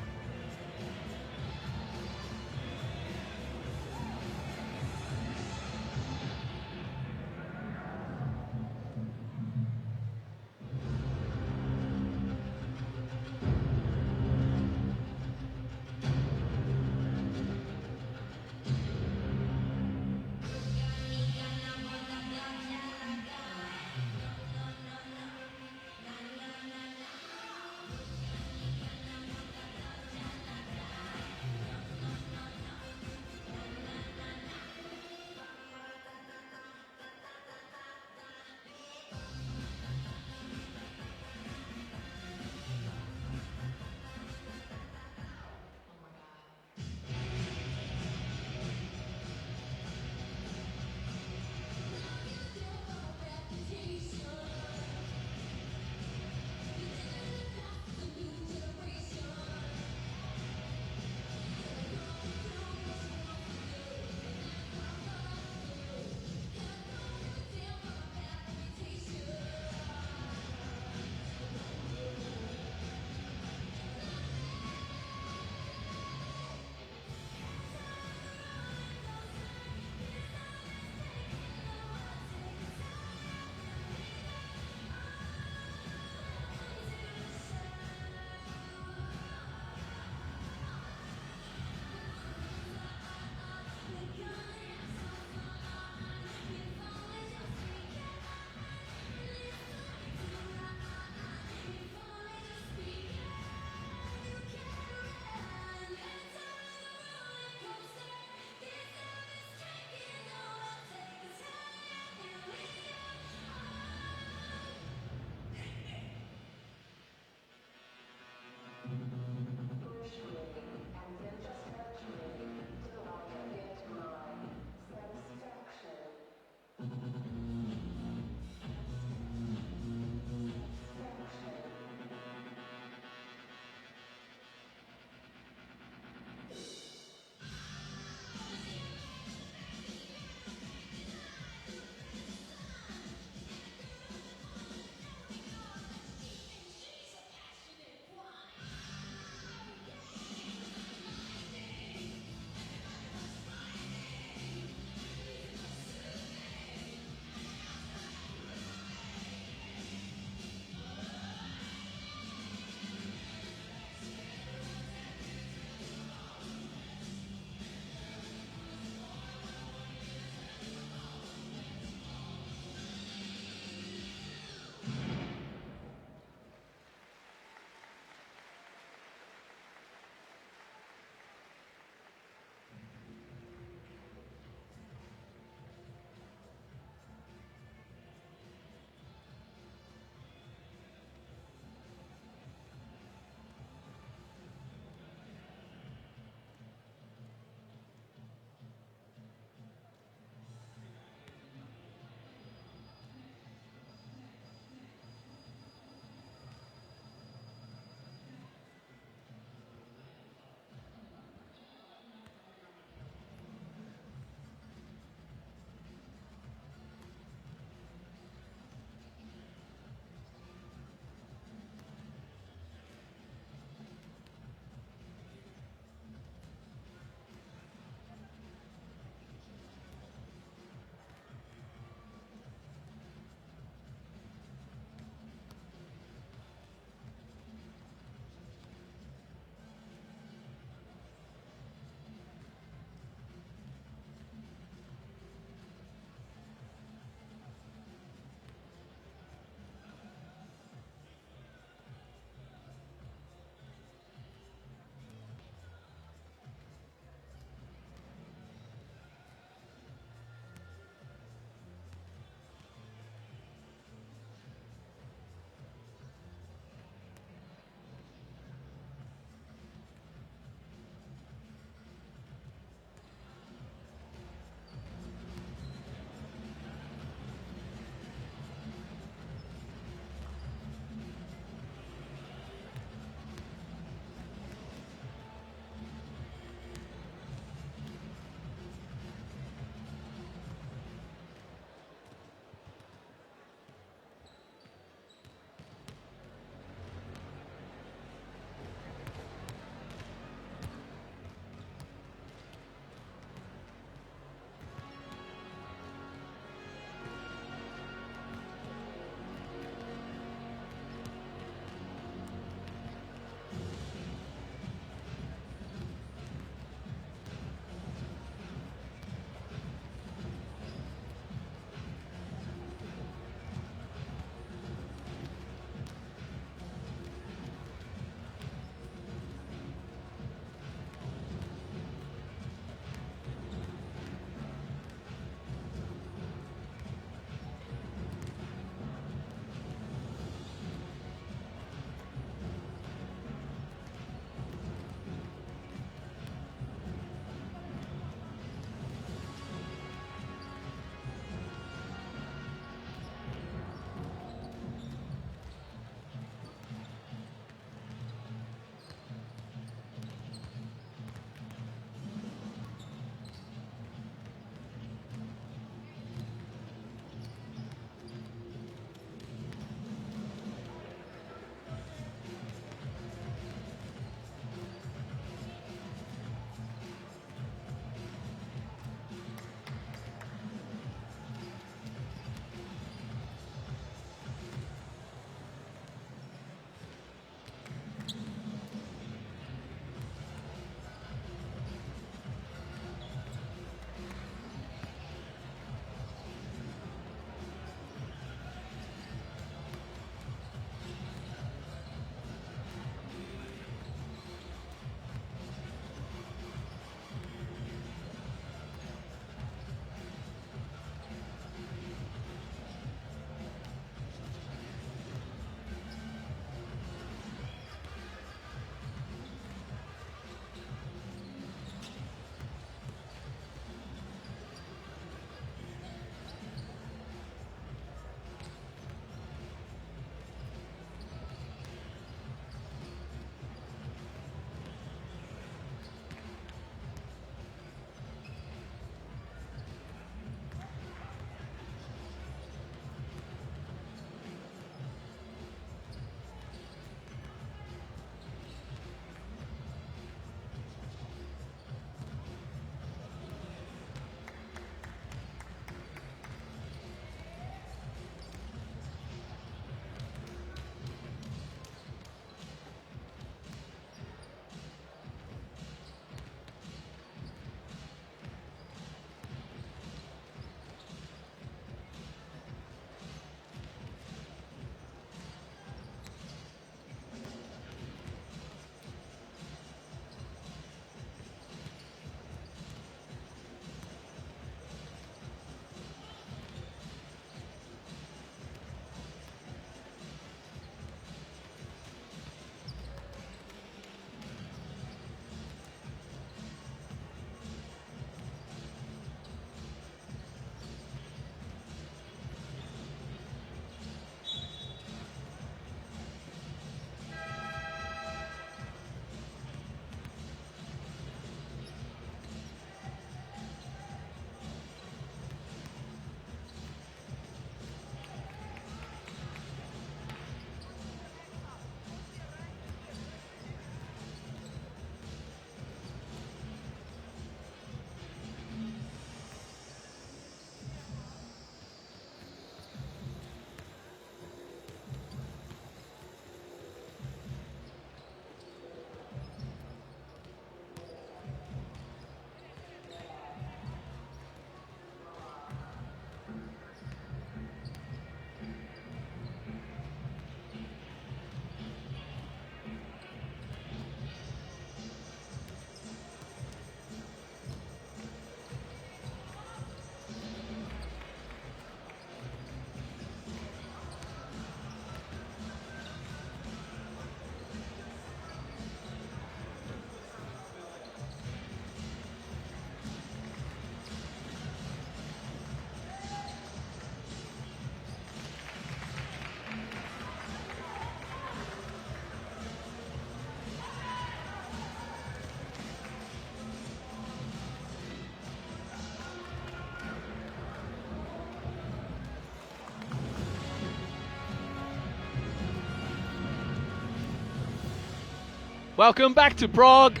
[SPEAKER 1] Welcome back to Prague.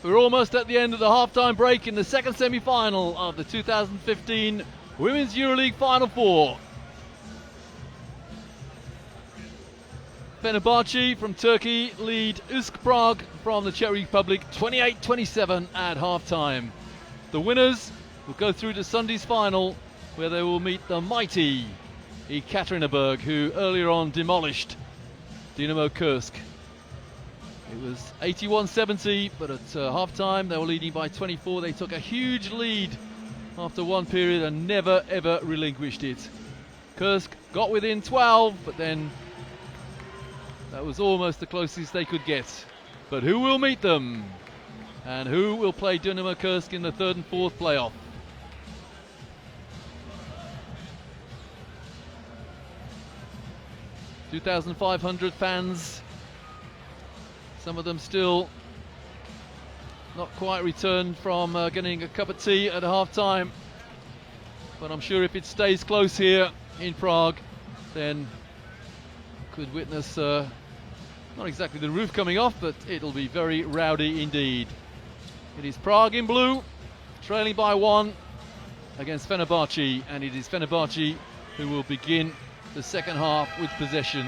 [SPEAKER 1] We're almost at the end of the halftime break in the second semi-final of the 2015 Women's EuroLeague Final Four. Fenerbahce from Turkey lead USK Prague from the Czech Republic 28-27 at halftime. The winners will go through to Sunday's final, where they will meet the mighty Ekaterinburg, who earlier on demolished Dynamo Kursk. It was 81-70, but at half-time they were leading by 24. They took a huge lead after one period and never ever relinquished it. Kursk got within 12, but then that was almost the closest they could get. But who will meet them? And who will play Dynamo Kursk in the third and fourth playoff? (2,500 fans). Some of them still not quite returned from getting a cup of tea at half-time. But I'm sure if it stays close here in Prague, then could witness not exactly the roof coming off, but it'll be very rowdy indeed. It is Prague in blue, trailing by 1 against Fenerbahce, and it is Fenerbahce who will begin the second half with possession.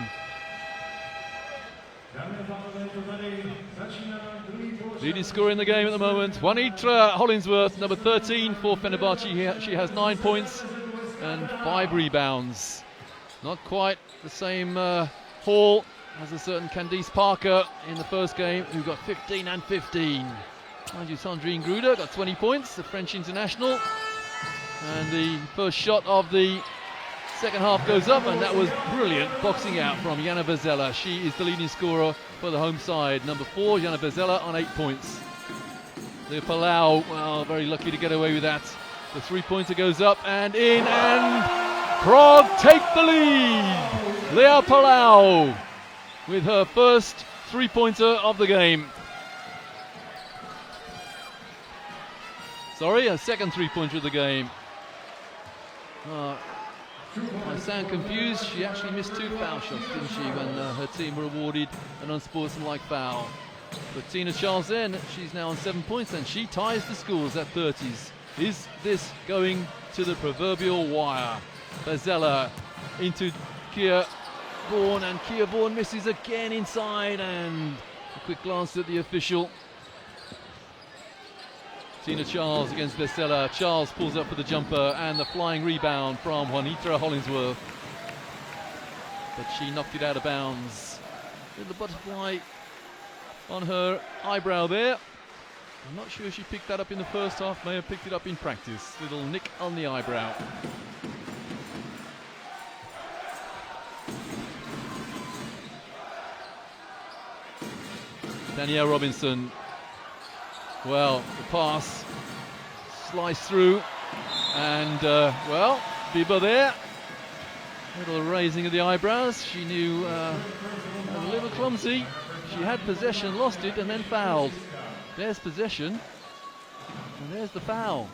[SPEAKER 1] Leading scorer in the game at the moment, Juanita Hollingsworth, number 13 for Fenerbahce. She has 9 points and 5 rebounds. Not quite the same haul as a certain Candice Parker in the first game, who got 15 and 15. Mind you, Sandrine Gruder got 20 points, the French international. And the first shot of the second half goes up, and that was brilliant boxing out from Jana Vezela. She is the leading scorer for the home side. Number 4, Jana Vezela on 8 points. Lea Palau, well, very lucky to get away with that. The three-pointer goes up and in, and Prague take the lead. Lea Palau with her first three-pointer of the game. Sorry, her second three-pointer of the game. I sound confused. She actually missed 2 foul shots, didn't she, when her team were awarded an unsportsmanlike foul. But Tina Charles then, she's now on 7 points, and she ties the scores at 30s. Is this going to the proverbial wire? Vezela into Kia Vaughan, and Kia Vaughan misses again inside, and a quick glance at the official. Tina Charles against Vezela. Charles pulls up for the jumper, and the flying rebound from Juanita Hollingsworth. But she knocked it out of bounds. With the butterfly on her eyebrow there. I'm not sure she picked that up in the first half, may have picked it up in practice. Little nick on the eyebrow. Danielle Robinson. Well, the pass sliced through, and well, Biba there. Little raising of the eyebrows. She knew a little clumsy. She had possession, lost it, and then fouled. There's possession, and there's the foul.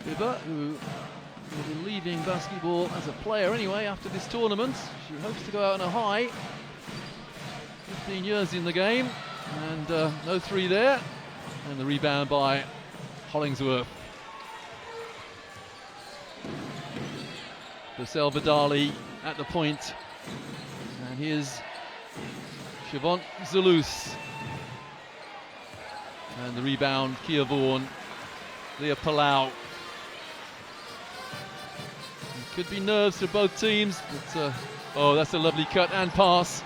[SPEAKER 1] Biba, who will be leaving basketball as a player anyway after this tournament. She hopes to go out on a high. 15 years in the game. And no three there, and the rebound by Hollingsworth. Marcel Vidali at the point, and here's Siobhan Zalous. And the rebound, Kia Vaughan, Lea Palau. It could be nerves for both teams, but oh, that's a lovely cut and pass.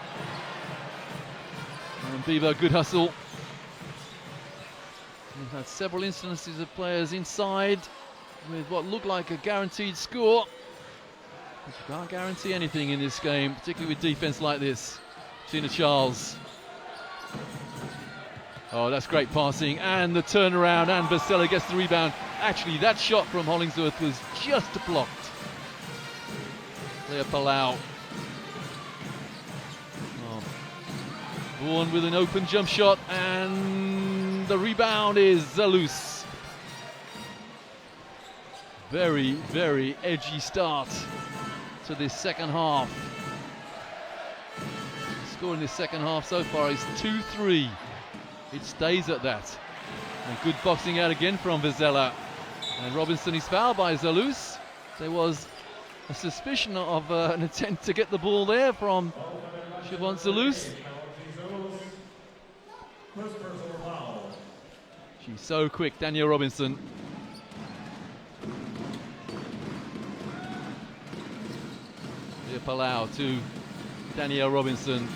[SPEAKER 1] And Biba, good hustle. We've had several instances of players inside with what looked like a guaranteed score. But you can't guarantee anything in this game, particularly with defense like this. Tina Charles. Oh, that's great passing, and the turnaround, and Vezela gets the rebound. Actually, that shot from Hollingsworth was just blocked. Lea Palau. Vaughan with an open jump shot, and the rebound is Zalous. Very, very edgy start to this second half. score in this second half so far is 2-3. It stays at that. And good boxing out again from Vizela. And Robinson is fouled by Zalus. There was a suspicion of an attempt to get the ball there from Siobhan Zalus. She's so quick, Danielle Robinson. Leah Palau to Danielle Robinson.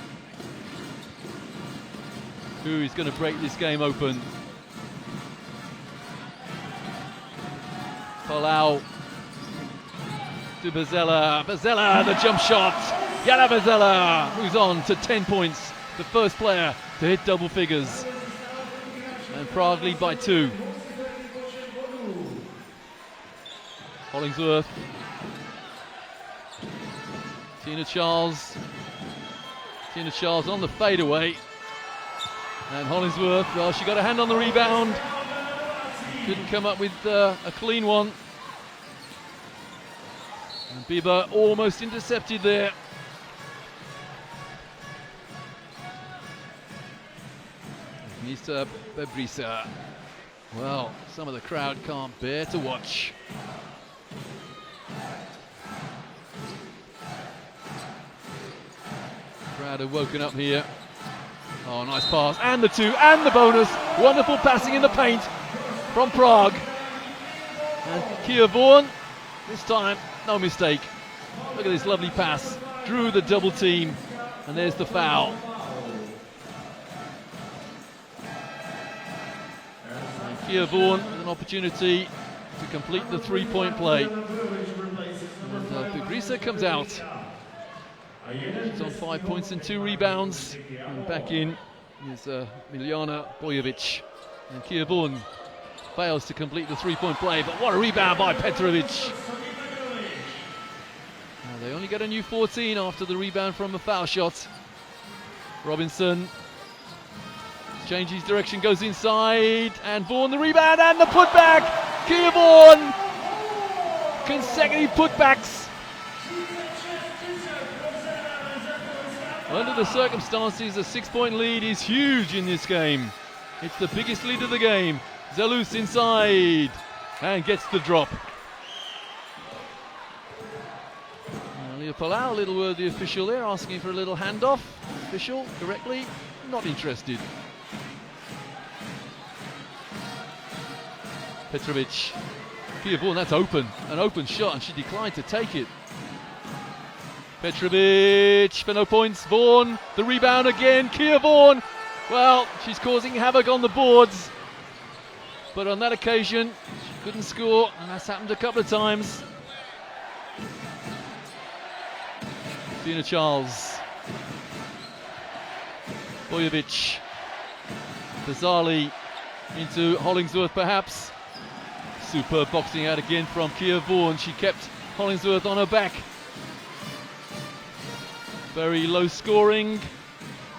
[SPEAKER 1] Who is going to break this game open? Palau to Vizela. Vizela, the jump shot. Yana Vizela moves on to 10 points. The first player to hit double figures. And Prague lead by 2. Hollingsworth. Tina Charles on the fadeaway. And Hollingsworth, well, she got a hand on the rebound. Couldn't come up with a clean one. And Bieber almost intercepted there. Mr. Bebrisa. Well, some of the crowd can't bear to watch. Crowd have woken up here. Oh, nice pass, and the 2, and the bonus. Wonderful passing in the paint from Prague. And Kia Vaughan, this time, no mistake. Look at this lovely pass. Drew the double team, and there's the foul. And Kia Vaughan with an opportunity to complete the 3-point play. And Bebrisa comes out. She's on 5 points and 2 rebounds. And back in is Miljana Bojovic. And Kia Vaughan fails to complete the 3-point play, but what a rebound by Petrovic. Now they only get a new 14 after the rebound from a foul shot. Robinson changes direction, goes inside, and Vaughan the rebound and the putback. Kia Vaughan, consecutive putbacks. Under the circumstances, a 6-point lead is huge in this game. It's the biggest lead of the game. Zalus inside and gets the drop. Leah Palau, a little word the official there, asking for a little handoff. Official correctly not interested. Petrovic. Kia Vaughan, that's open. An open shot, and she declined to take it. Petrovic for no points. Vaughan, the rebound again. Kia Vaughan. Well, she's causing havoc on the boards. But on that occasion, she couldn't score, and that's happened a couple of times. Tina Charles. Bojovic. Bizarrely into Hollingsworth perhaps. Superb boxing out again from Kia Vaughan. She kept Hollingsworth on her back. Very low scoring.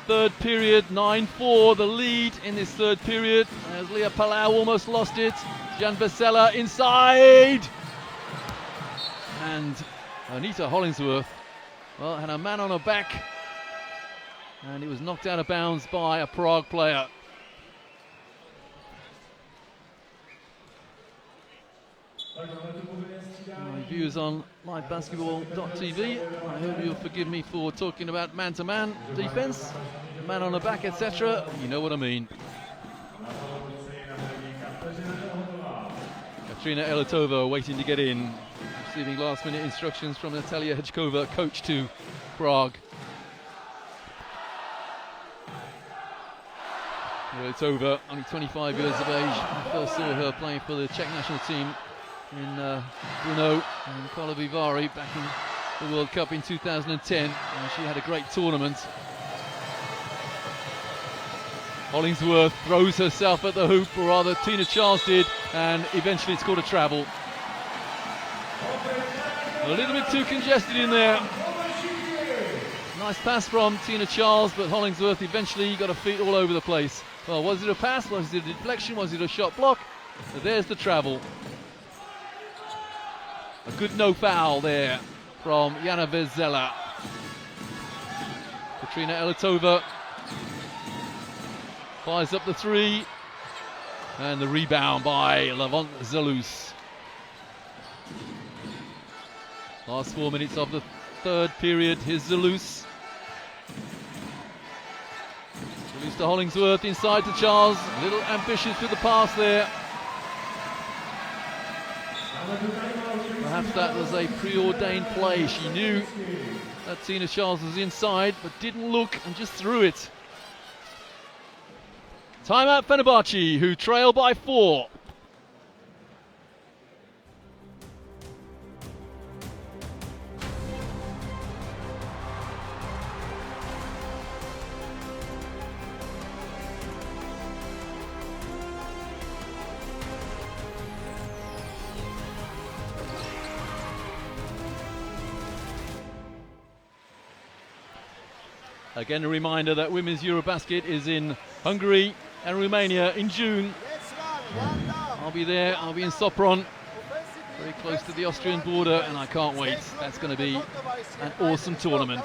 [SPEAKER 1] Third period, 9-4, the lead in this third period. As Leah Palau almost lost it. Jan Vesela inside. And Anita Hollingsworth, well, had a man on her back. And it was knocked out of bounds by a Prague player. My viewers on livebasketball.tv, I hope you'll forgive me for talking about man-to-man defense, man on the back, etc. You know what I mean. Katrina Elitova waiting to get in, receiving last-minute instructions from Natalia Hečková, coach to Prague. Elitova, only 25 years of age. I first saw her playing for the Czech national team in Brno and Karlovy Vary back in the World Cup in 2010, and she had a great tournament. Hollingsworth throws herself at the hoop, or rather Tina Charles did, and eventually scored a travel. A little bit too congested in there. Nice pass from Tina Charles, but Hollingsworth eventually got her feet all over the place. Well, was it a pass? Was it a deflection? Was it a shot block? So there's the travel. A good no foul there from Jana Vesela. Katrina Elitova fires up the three, and the rebound by Lavon Zalus. Last 4 minutes of the third period. Here's Zalus. Zalus to Hollingsworth, inside to Charles. A little ambitious with the pass there. Perhaps that was a preordained play. She knew that Tina Charles was inside, but didn't look and just threw it. Timeout Fenerbahce, who trail by 4. Again, a reminder that Women's Eurobasket is in Hungary and Romania in June. I'll be there, I'll be in Sopron, very close to the Austrian border, and I can't wait. That's going to be an awesome tournament.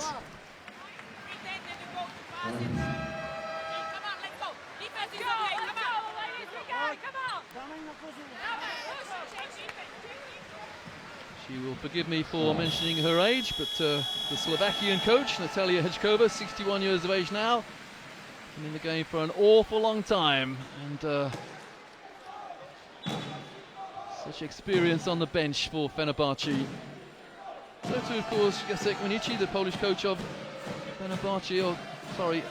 [SPEAKER 1] She will forgive me for mentioning her age, but the Slovakian coach, Natalia Hečková, 61 years of age now, been in the game for an awful long time, and such experience on the bench for Fenerbahce. So too, of course, Jacek Monici, the Polish coach of Fenerbahce, or sorry,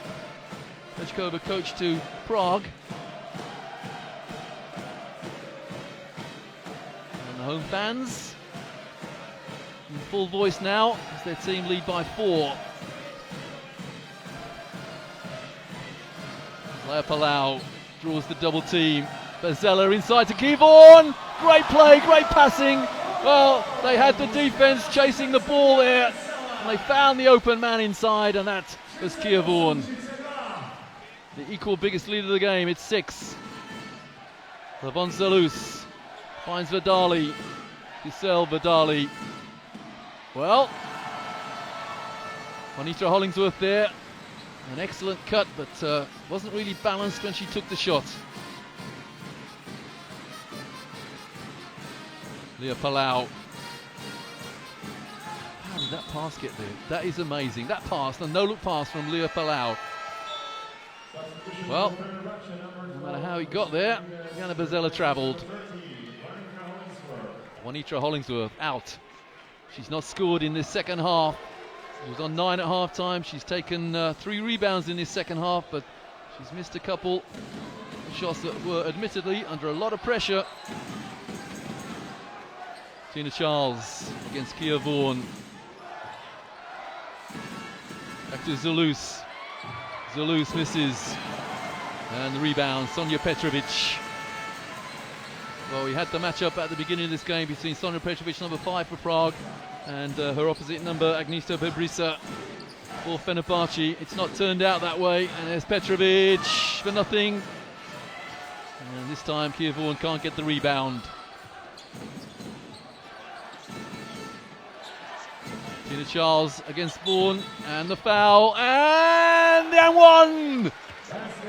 [SPEAKER 1] Hečková coach to Prague. And the home fans in full voice now as their team lead by 4. Lea Palau draws the double team. Bezella inside to Kivon. Great play, great passing. Well, they had the defense chasing the ball there, and they found the open man inside, and that was Kivon. The equal biggest lead of the game, it's 6. Lavon Zalus finds Vidali. Giselle Vidali. Well, Juanita Hollingsworth there. An excellent cut, but wasn't really balanced when she took the shot. Lea Palau. How did that pass get there? That is amazing. That pass, the no-look pass from Lea Palau. Well, no matter how he got there, Jana Bezella travelled. Juanita Hollingsworth out. She's not scored in this second half. She was on 9 at half time. She's taken 3 rebounds in this second half, but she's missed a couple shots that were admittedly under a lot of pressure. Tina Charles against Kia Vaughan. Back to Zalus. Zalus misses. And the rebound, Sonja Petrovic. Well, we had the matchup at the beginning of this game between Sonja Petrovic, number 5 for Prague, and her opposite number, Agnieszka Bebrisa, for Fenerbahce. It's not turned out that way, and there's Petrovic for nothing. And this time, Kia Vaughan can't get the rebound. Tina Charles against Vaughan, and the foul, and the and one!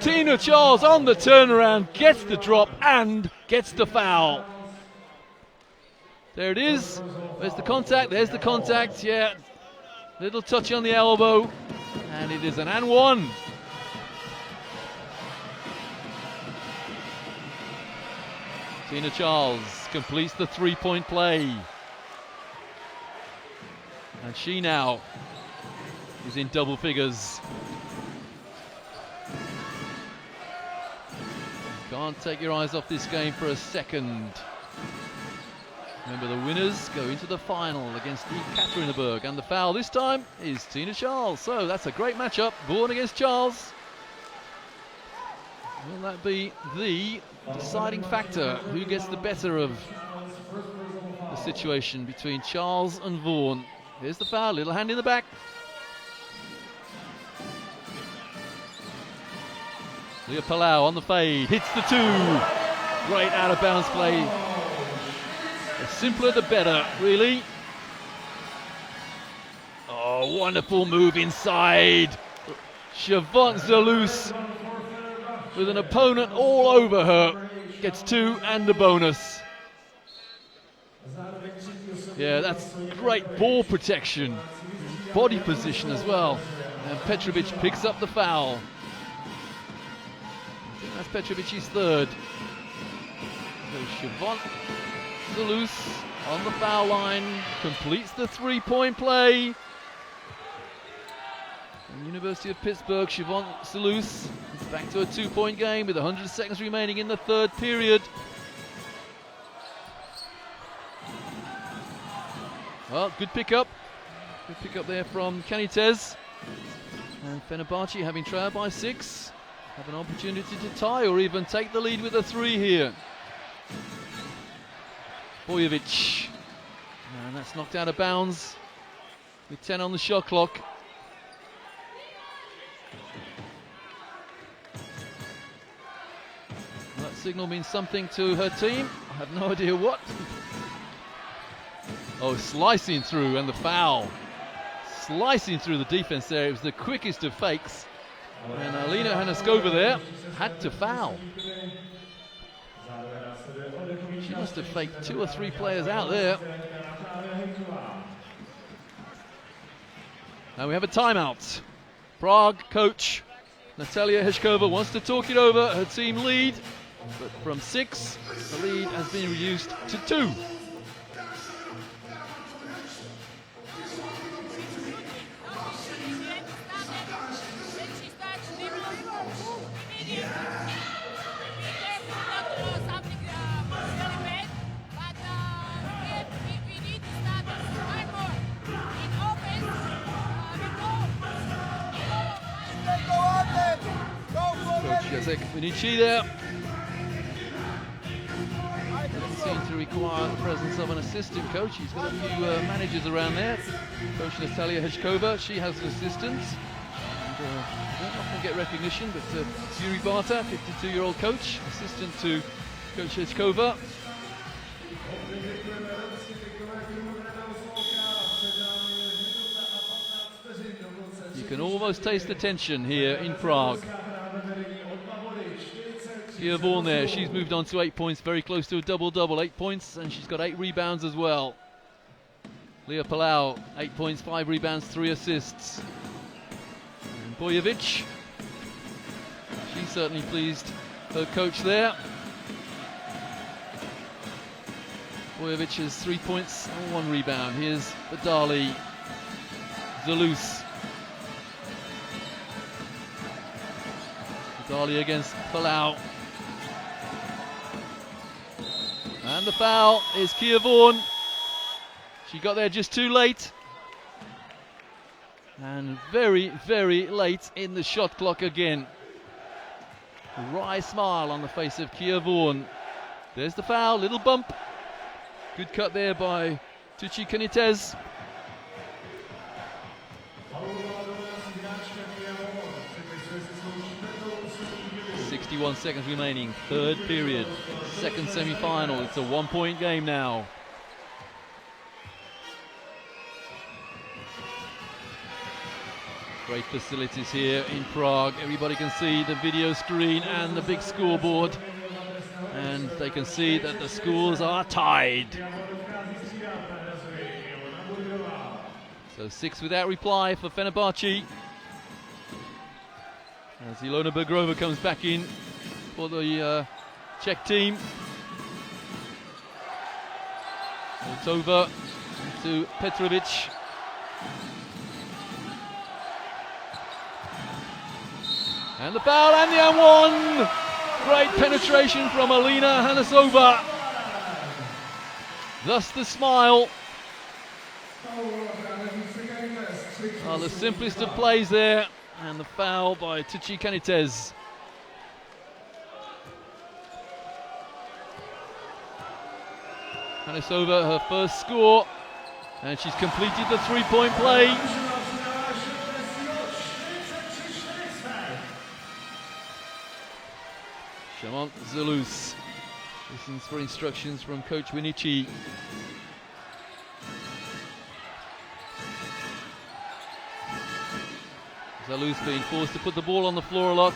[SPEAKER 1] Tina Charles on the turnaround, gets the drop and gets the foul. There it is. There's the contact. There's the contact. Yeah. Little touch on the elbow. And it is an and one. Tina Charles completes the 3-point play. And she now is in double figures. Can't take your eyes off this game for a second. Remember, the winners go into the final against Ekaterinburg, and the foul this time is Tina Charles. So that's a great matchup, Vaughan against Charles. Will that be the deciding factor? Who gets the better of the situation between Charles and Vaughan? Here's the foul, little hand in the back. Lea Palau on the fade, hits the 2. Great out of bounds play. The simpler the better, really. Oh, wonderful move inside. Siobhan Zalous, with an opponent all over her, gets 2 and a bonus. Yeah, that's great ball protection, body position as well. And Petrovic picks up the foul. I think that's Petrovic's third. So Siobhan Zalous on the foul line, completes the 3-point play. From University of Pittsburgh, Siobhan Zalous is back to a 2-point game with 100 seconds remaining in the third period. Well, good pickup. Good pickup there from Canitez. And Fenerbahce, having trailed by 6, have an opportunity to tie or even take the lead with a 3 here. Bojovic. And that's knocked out of bounds with 10 on the shot clock. Well, that signal means something to her team. I have no idea what. Oh, slicing through, and the foul. Slicing through the defense there. It was the quickest of fakes. And Alina Hanaskova there had to foul. She must have faked 2 or 3 players out there. Now we have a timeout. Prague coach Natalia Heshkova wants to talk it over. Her team lead, but from 6, the lead has been reduced to 2. Vinici there. Doesn't seem to require the presence of an assistant coach. He's got a few managers around there. Coach Natalia Heshkova, she has an assistant. And, don't often get recognition, but Yuri Barta, 52-year-old coach, assistant to Coach Heshkova. You can almost taste the tension here in Prague. Kia Vaughan there, she's moved on to 8 points, very close to a double-double, 8 points, and she's got 8 rebounds as well. Leah Palau, 8 points, 5 rebounds, 3 assists. And Bojovic, she's certainly pleased her coach there. Bojovic has 3 points and 1 rebound. Here's Badali, Zalous. Badali against Palau. And the foul is Kia Vaughan. She got there just too late. And very, very late in the shot clock again. A wry smile on the face of Kia Vaughan. There's the foul, little bump. Good cut there by Tucci Canitez. 61 seconds remaining, third period, second semi-final. It's a 1-point game now. Great facilities here in Prague. Everybody can see the video screen and the big scoreboard. And they can see that the scores are tied. So 6 without reply for Fenerbahce. As Ilona Bergrova comes back in for the Czech team. It's over to Petrovic. And the foul and the and 1. Great penetration from Alina Hanasova. Thus the smile. Oh, the simplest of plays there. And the foul by Tucci Canitez. Hanasova, her first score. And she's completed the 3-point play. Siobhan Zalous listens for instructions from Coach Vinici. Zalus being forced to put the ball on the floor a lot.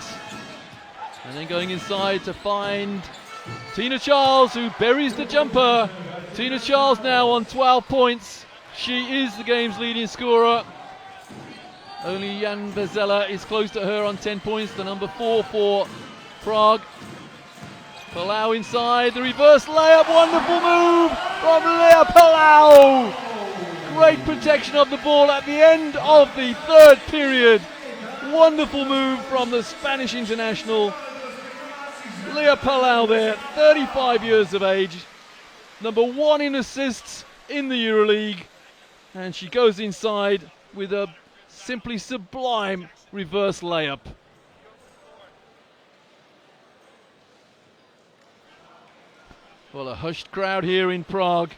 [SPEAKER 1] And then going inside to find Tina Charles, who buries the jumper. Tina Charles now on 12 points. She is the game's leading scorer. Only Jan Bezela is close to her on 10 points, the number 4 for Prague. Palau inside, the reverse layup, wonderful move from Leah Palau. Great protection of the ball at the end of the third period. Wonderful move from the Spanish international. Leah Palau there, 35 years of age. Number 1 in assists in the EuroLeague. And she goes inside with a simply sublime reverse layup. Well, a hushed crowd here in Prague.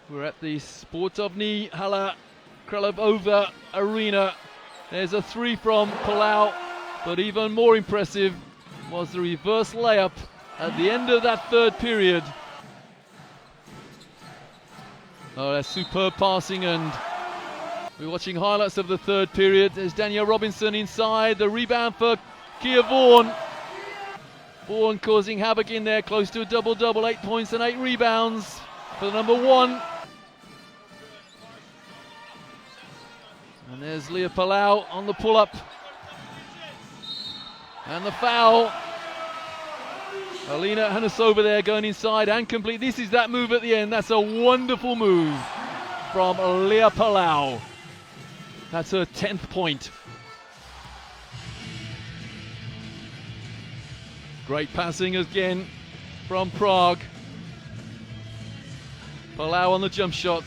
[SPEAKER 1] We're at the Sportovní hala Kralova Arena. There's a 3 from Palau, but even more impressive was the reverse layup at the end of that third period. Oh, that's superb passing, and we're watching highlights of the third period. There's Danielle Robinson inside, the rebound for Kia Vaughan. Vaughan causing havoc in there, close to a double-double, 8 points and 8 rebounds for the number 1. And there's Leah Palau on the pull-up. And the foul. Alina Hanasova there going inside and complete. This is that move at the end. That's a wonderful move from Leah Palau. That's her 10th point. Great passing again from Prague. Palau on the jump shot.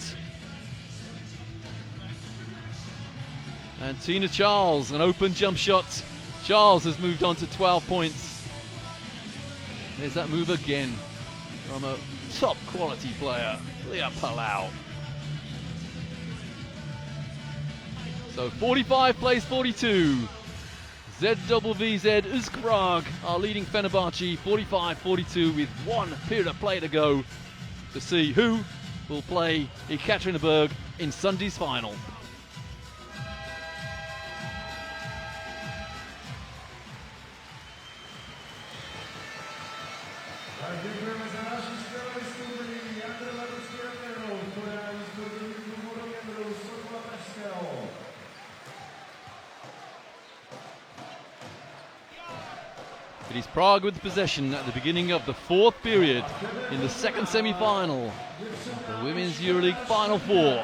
[SPEAKER 1] And Tina Charles, an open jump shot. Charles has moved on to 12 points. There's that move again from a top quality player, Leah Palau. So 45 plays 42. ZVVZ USK Prague are leading Fenerbahce 45-42 with 1 period of play to go to see who will play Ekaterinburg in Sunday's final. It is Prague with possession at the beginning of the 4th period in the 2nd semi-final of the Women's EuroLeague Final Four.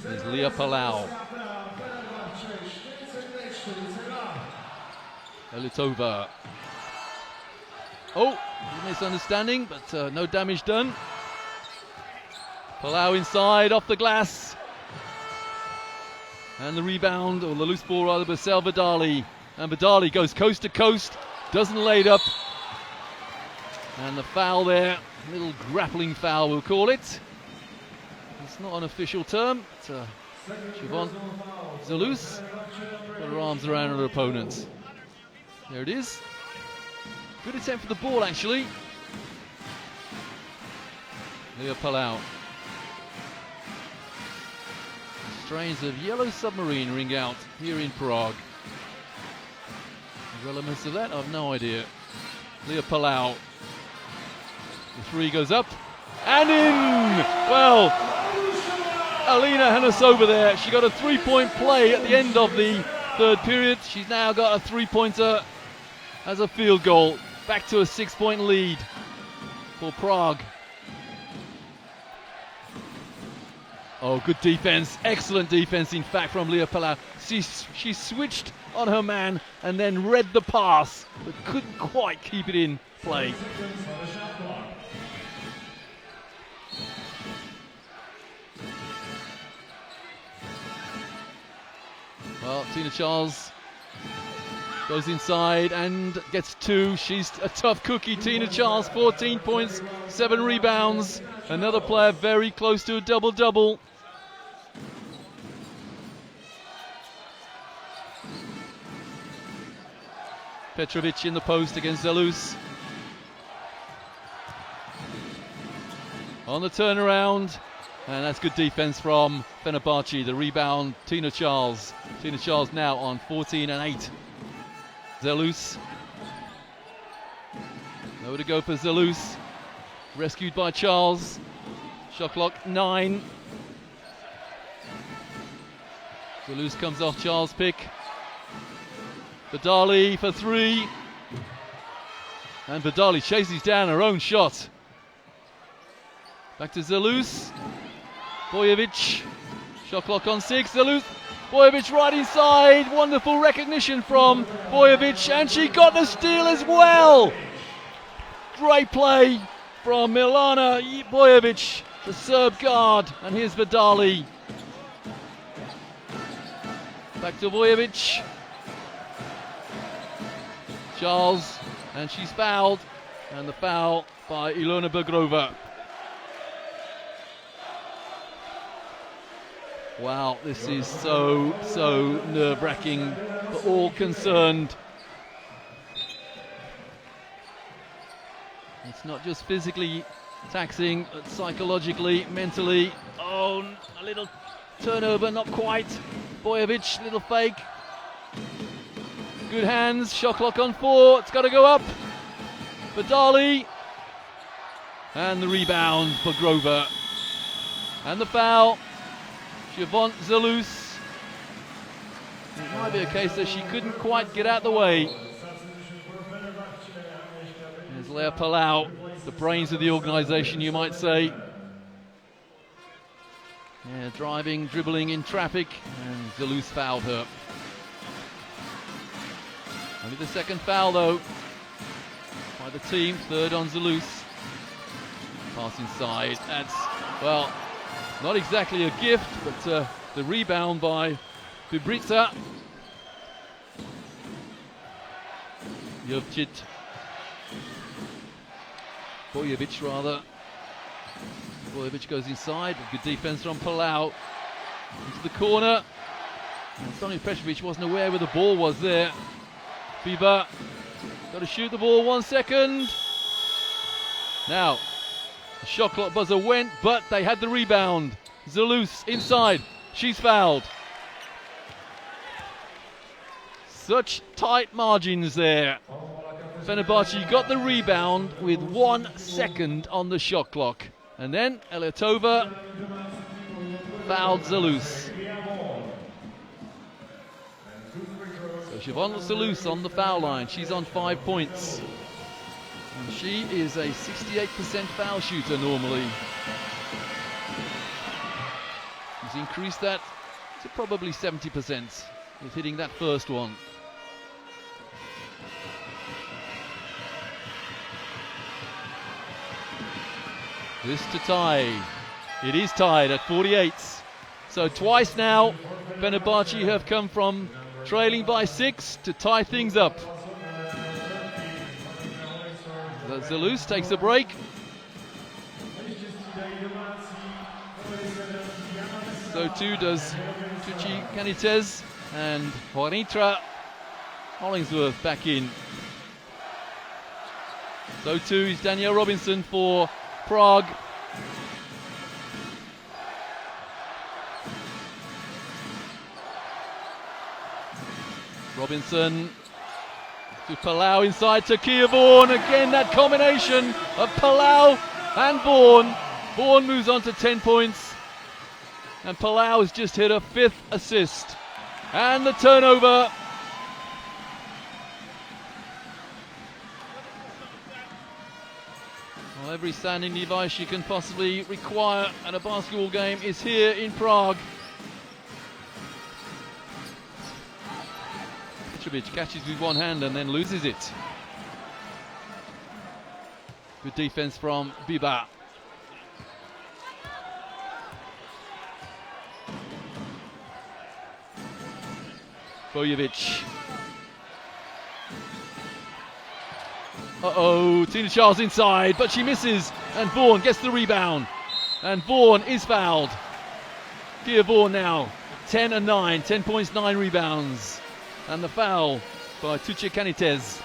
[SPEAKER 1] There's Leah Palau. Elitova. Oh, misunderstanding, but no damage done. Palau inside, off the glass. And the rebound, or the loose ball rather, by Vidali. And Vidali goes coast to coast, doesn't lay it up. And the foul there, little grappling foul we'll call it. It's not an official term. It's Siobhan Zalus got her arms around her opponent. There it is. Good attempt for the ball actually. Leah Palau. Strains of Yellow Submarine ring out here in Prague. The relevance of that, I have no idea. Leah Palau. The 3 goes up and in! Well, Alina Hanasova there. She got a 3-point play at the end of the third period. She's now got a 3-pointer as a field goal. Back to a 6-point lead for Prague. Oh, good defense. Excellent defense, in fact, from Leah Palau. She switched on her man and then read the pass, but couldn't quite keep it in play. Well, Tina Charles goes inside and gets 2. She's a tough cookie, Tina Charles. 14 points, 7 rebounds. Another player very close to a double-double. Petrovic in the post against Zalus. On the turnaround, And that's good defense from Fenerbahce. The rebound, Tina Charles. Tina Charles now on 14 and 8. Zelus. Nowhere to go for Zelus. Rescued by Charles. Shot clock 9. Zelus comes off Charles' pick. Vidali for 3. And Vidali chases down her own shot. Back to Zelus. Bojovic. Shot clock on 6. Zelus. Bojovic right inside. Wonderful recognition from Bojovic. And she got the steal as well. Great play from Milana Bojovic, the Serb guard. And here's Vidali. Back to Bojovic. Charles. And she's fouled. And the foul by Ilona Bergrova. Wow, this is so nerve-wracking for all concerned. It's not just physically taxing, but psychologically, mentally. Oh, a little turnover, not quite. Bojovic, little fake. Good hands, shot clock on 4, it's got to go up. Vidali. And the rebound for Grover. And the foul. Siobhan Zelus. It might be a case that she couldn't quite get out the way. There's Lea Palau, the brains of the organisation, you might say. Yeah, driving, dribbling in traffic, and Zelus fouled her. Only the second foul though by the team, third on Zelus. Pass inside, that's, well, not exactly a gift, but the rebound by Bibrica. Jovcic. Bojovic rather. Bojovic goes inside, good defense from Palau. Into the corner. And Sonia Petrovic wasn't aware where the ball was there. FIBA got to shoot the ball, 1 second. Now, the shot clock buzzer went, but they had the rebound. Zelus inside, she's fouled. Such tight margins there. Fenerbahce got the rebound with 1 second on the shot clock. And then Eliotova fouled Zelus. So Siobhan Zelus on the foul line. She's on 5 points. And she is a 68% foul shooter normally. She's increased that to probably 70% with hitting that first one. This to tie. It is tied at 48. So twice now, Fenerbahce have come from trailing by 6 to tie things up. Zelus takes a break. So too does Tucci Canitez and Juanitra Hollingsworth back in. So too is Danielle Robinson for Prague. Robinson to Palau inside to Kia Vaughan. Again, that combination of Palau and Vaughan. Vaughan moves on to 10 points. And Palau has just hit a 5th assist. And the turnover. Well, every standing device you can possibly require at a basketball game is here in Prague. Petrovic catches with one hand and then loses it. Good defense from Biba. Bojovic. Uh-oh, Tina Charles inside, but she misses, and Vaughan gets the rebound. And Vaughan is fouled. Kia Vaughan now, 10 and 9, 10 points, 9 rebounds. And the foul by Tucci Canitez.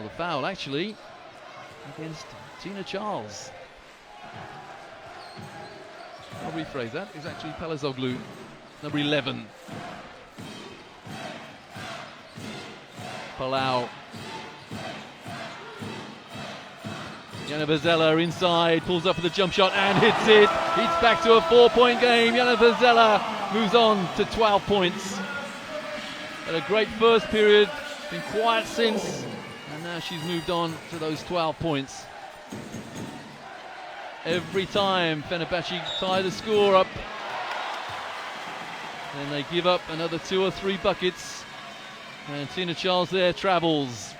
[SPEAKER 1] the foul actually against Tina Charles. I'll rephrase that. It's actually Palazoglu, number 11. Palau. Jana Verzela inside, pulls up for the jump shot and hits it. It's back to a 4-point game. Jana Verzela moves on to 12 points. Had a great first period, been quiet since, and now she's moved on to those 12 points. Every time Fenerbahce tie the score up, then they give up another 2 or 3 buckets, and Tina Charles there travels.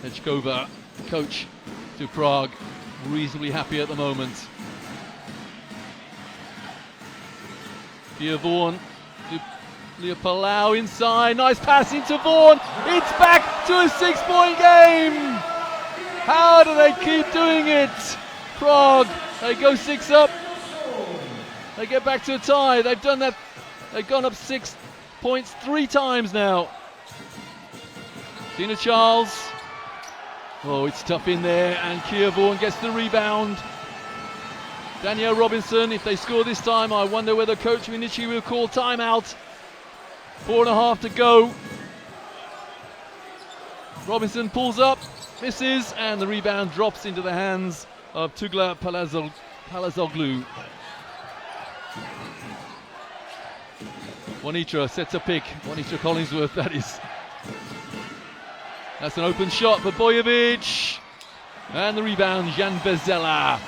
[SPEAKER 1] Hečkova, coach to Prague, reasonably happy at the moment. Pia Vaughan to Leah Palau inside, nice pass into Vaughan. It's back to a 6-point game. How do they keep doing it? Prague, they go 6 up. They get back to a tie. They've done that. They've gone up 6 points 3 times now. Tina Charles. Oh, it's tough in there, and Kia Vaughan gets the rebound. Danielle Robinson, if they score this time, I wonder whether Coach Minichi will call timeout. 4.5 to go. Robinson pulls up, misses, and the rebound drops into the hands of Tugla Palazoglu. Juanita sets a pick. Juanita Collingsworth, that is. That's an open shot for Bojovic. And the rebound, Jan Verzela.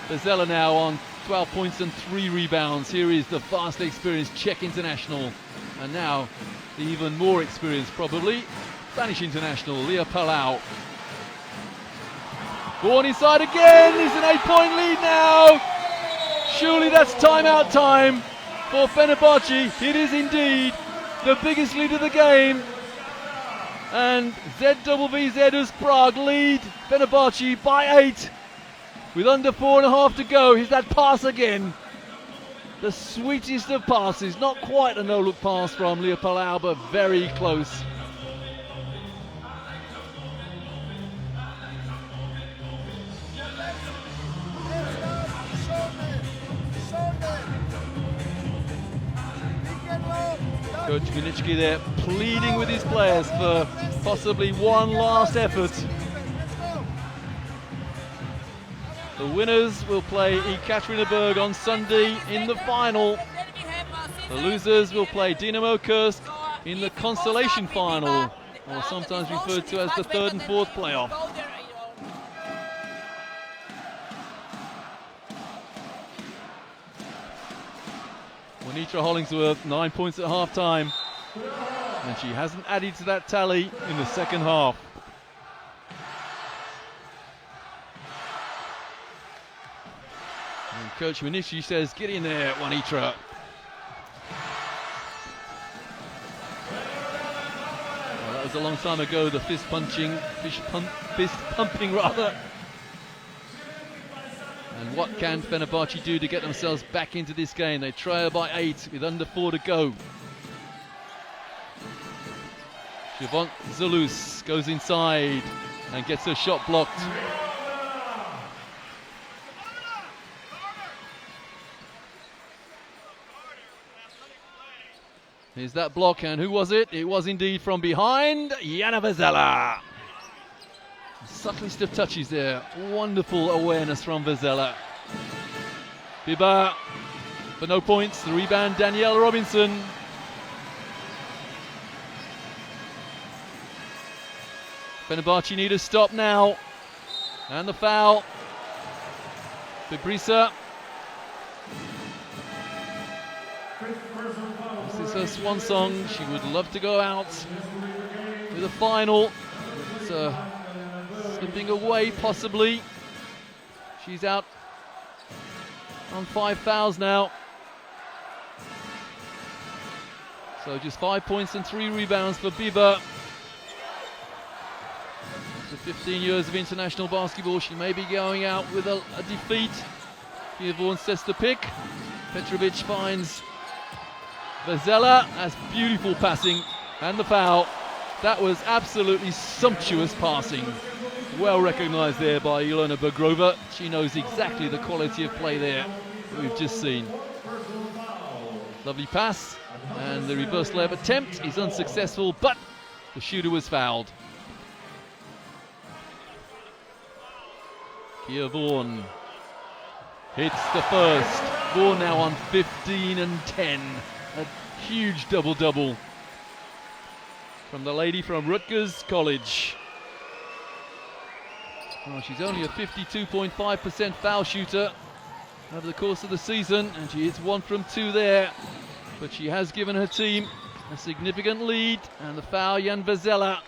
[SPEAKER 1] Verzela now on 12 points and 3 rebounds. Here is the vastly experienced Czech international. And now the even more experienced, probably, Spanish international, Leah Palau. Vaughan inside again. It's an 8-point lead now. Surely that's timeout time for Fenerbahce. It is indeed the biggest lead of the game. And ZVVZ USK Prague lead Fenerbahce by 8 with under 4.5 to go. Here's that pass again. The sweetest of passes. Not quite a no-look pass from Leah Palau, but very close. Coach Minichki there pleading with his players for possibly one last effort. The winners will play Ekaterinburg on Sunday in the final. The losers will play Dynamo Kursk in the consolation final, or sometimes referred to as the 3rd and 4th playoff. Juanita Hollingsworth, 9 points at half-time, and she hasn't added to that tally in the second half. And Coach Minichi says, get in there, Juanita. Well, that was a long time ago, the fist pumping rather. And what can Fenerbahce do to get themselves back into this game? They trail by 8 with under 4 to go. Siobhan Zulus goes inside and gets her shot blocked. Here's that block, and who was it? It was indeed from behind, Jana Verzela. Subtlest of touches there. Wonderful awareness from Verzela. Biba for no points. The rebound, Danielle Robinson. Fenerbahce need a stop now. And the foul. Bibrisa. This is her swan song. She would love to go out with a final. It's slipping away, possibly. She's out on 5 fouls now. So just 5 points and 3 rebounds for Biba. After 15 years of international basketball, she may be going out with a defeat. Pia Vaughan sets the pick. Petrovic finds Vazela. That's beautiful passing, and the foul. That was absolutely sumptuous passing. Well recognised there by Ilona Bergrova. She knows exactly the quality of play there that we've just seen. Lovely pass, and the reverse layup attempt is unsuccessful, but the shooter was fouled. Kia Vaughan hits the first. Vaughan now on 15 and 10. A huge double-double from the lady from Rutgers College. Well, she's only a 52.5% foul shooter over the course of the season, and she hits 1 from 2 there. But she has given her team a significant lead, and the foul, Jan Vazela.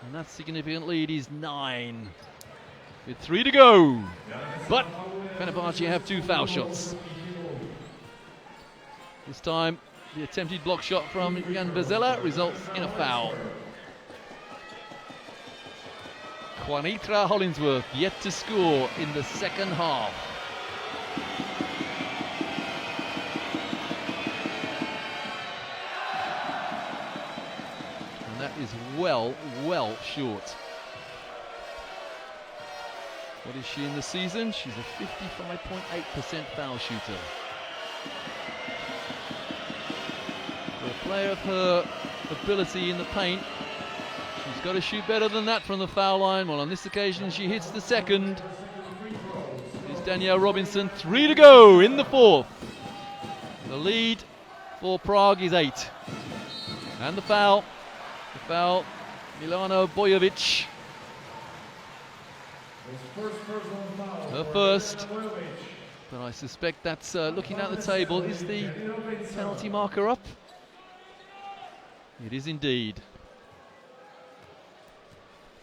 [SPEAKER 1] And that significant lead is 9. With 3 to go. But Fenerbahce have 2 foul shots. This time, the attempted block shot from Jan Vazela results in a foul. Juanitra Hollingsworth yet to score in the second half. And that is well short. What is she in the season? She's a 55.8% foul shooter. For a player of her ability in the paint, she's got to shoot better than that from the foul line. Well, on this occasion, she hits the second. It's Danielle Robinson. 3 to go in the fourth. The lead for Prague is 8. And the foul. Milano Bojovic. Her first. But I suspect that's, looking at the table, is the penalty marker up? It is indeed.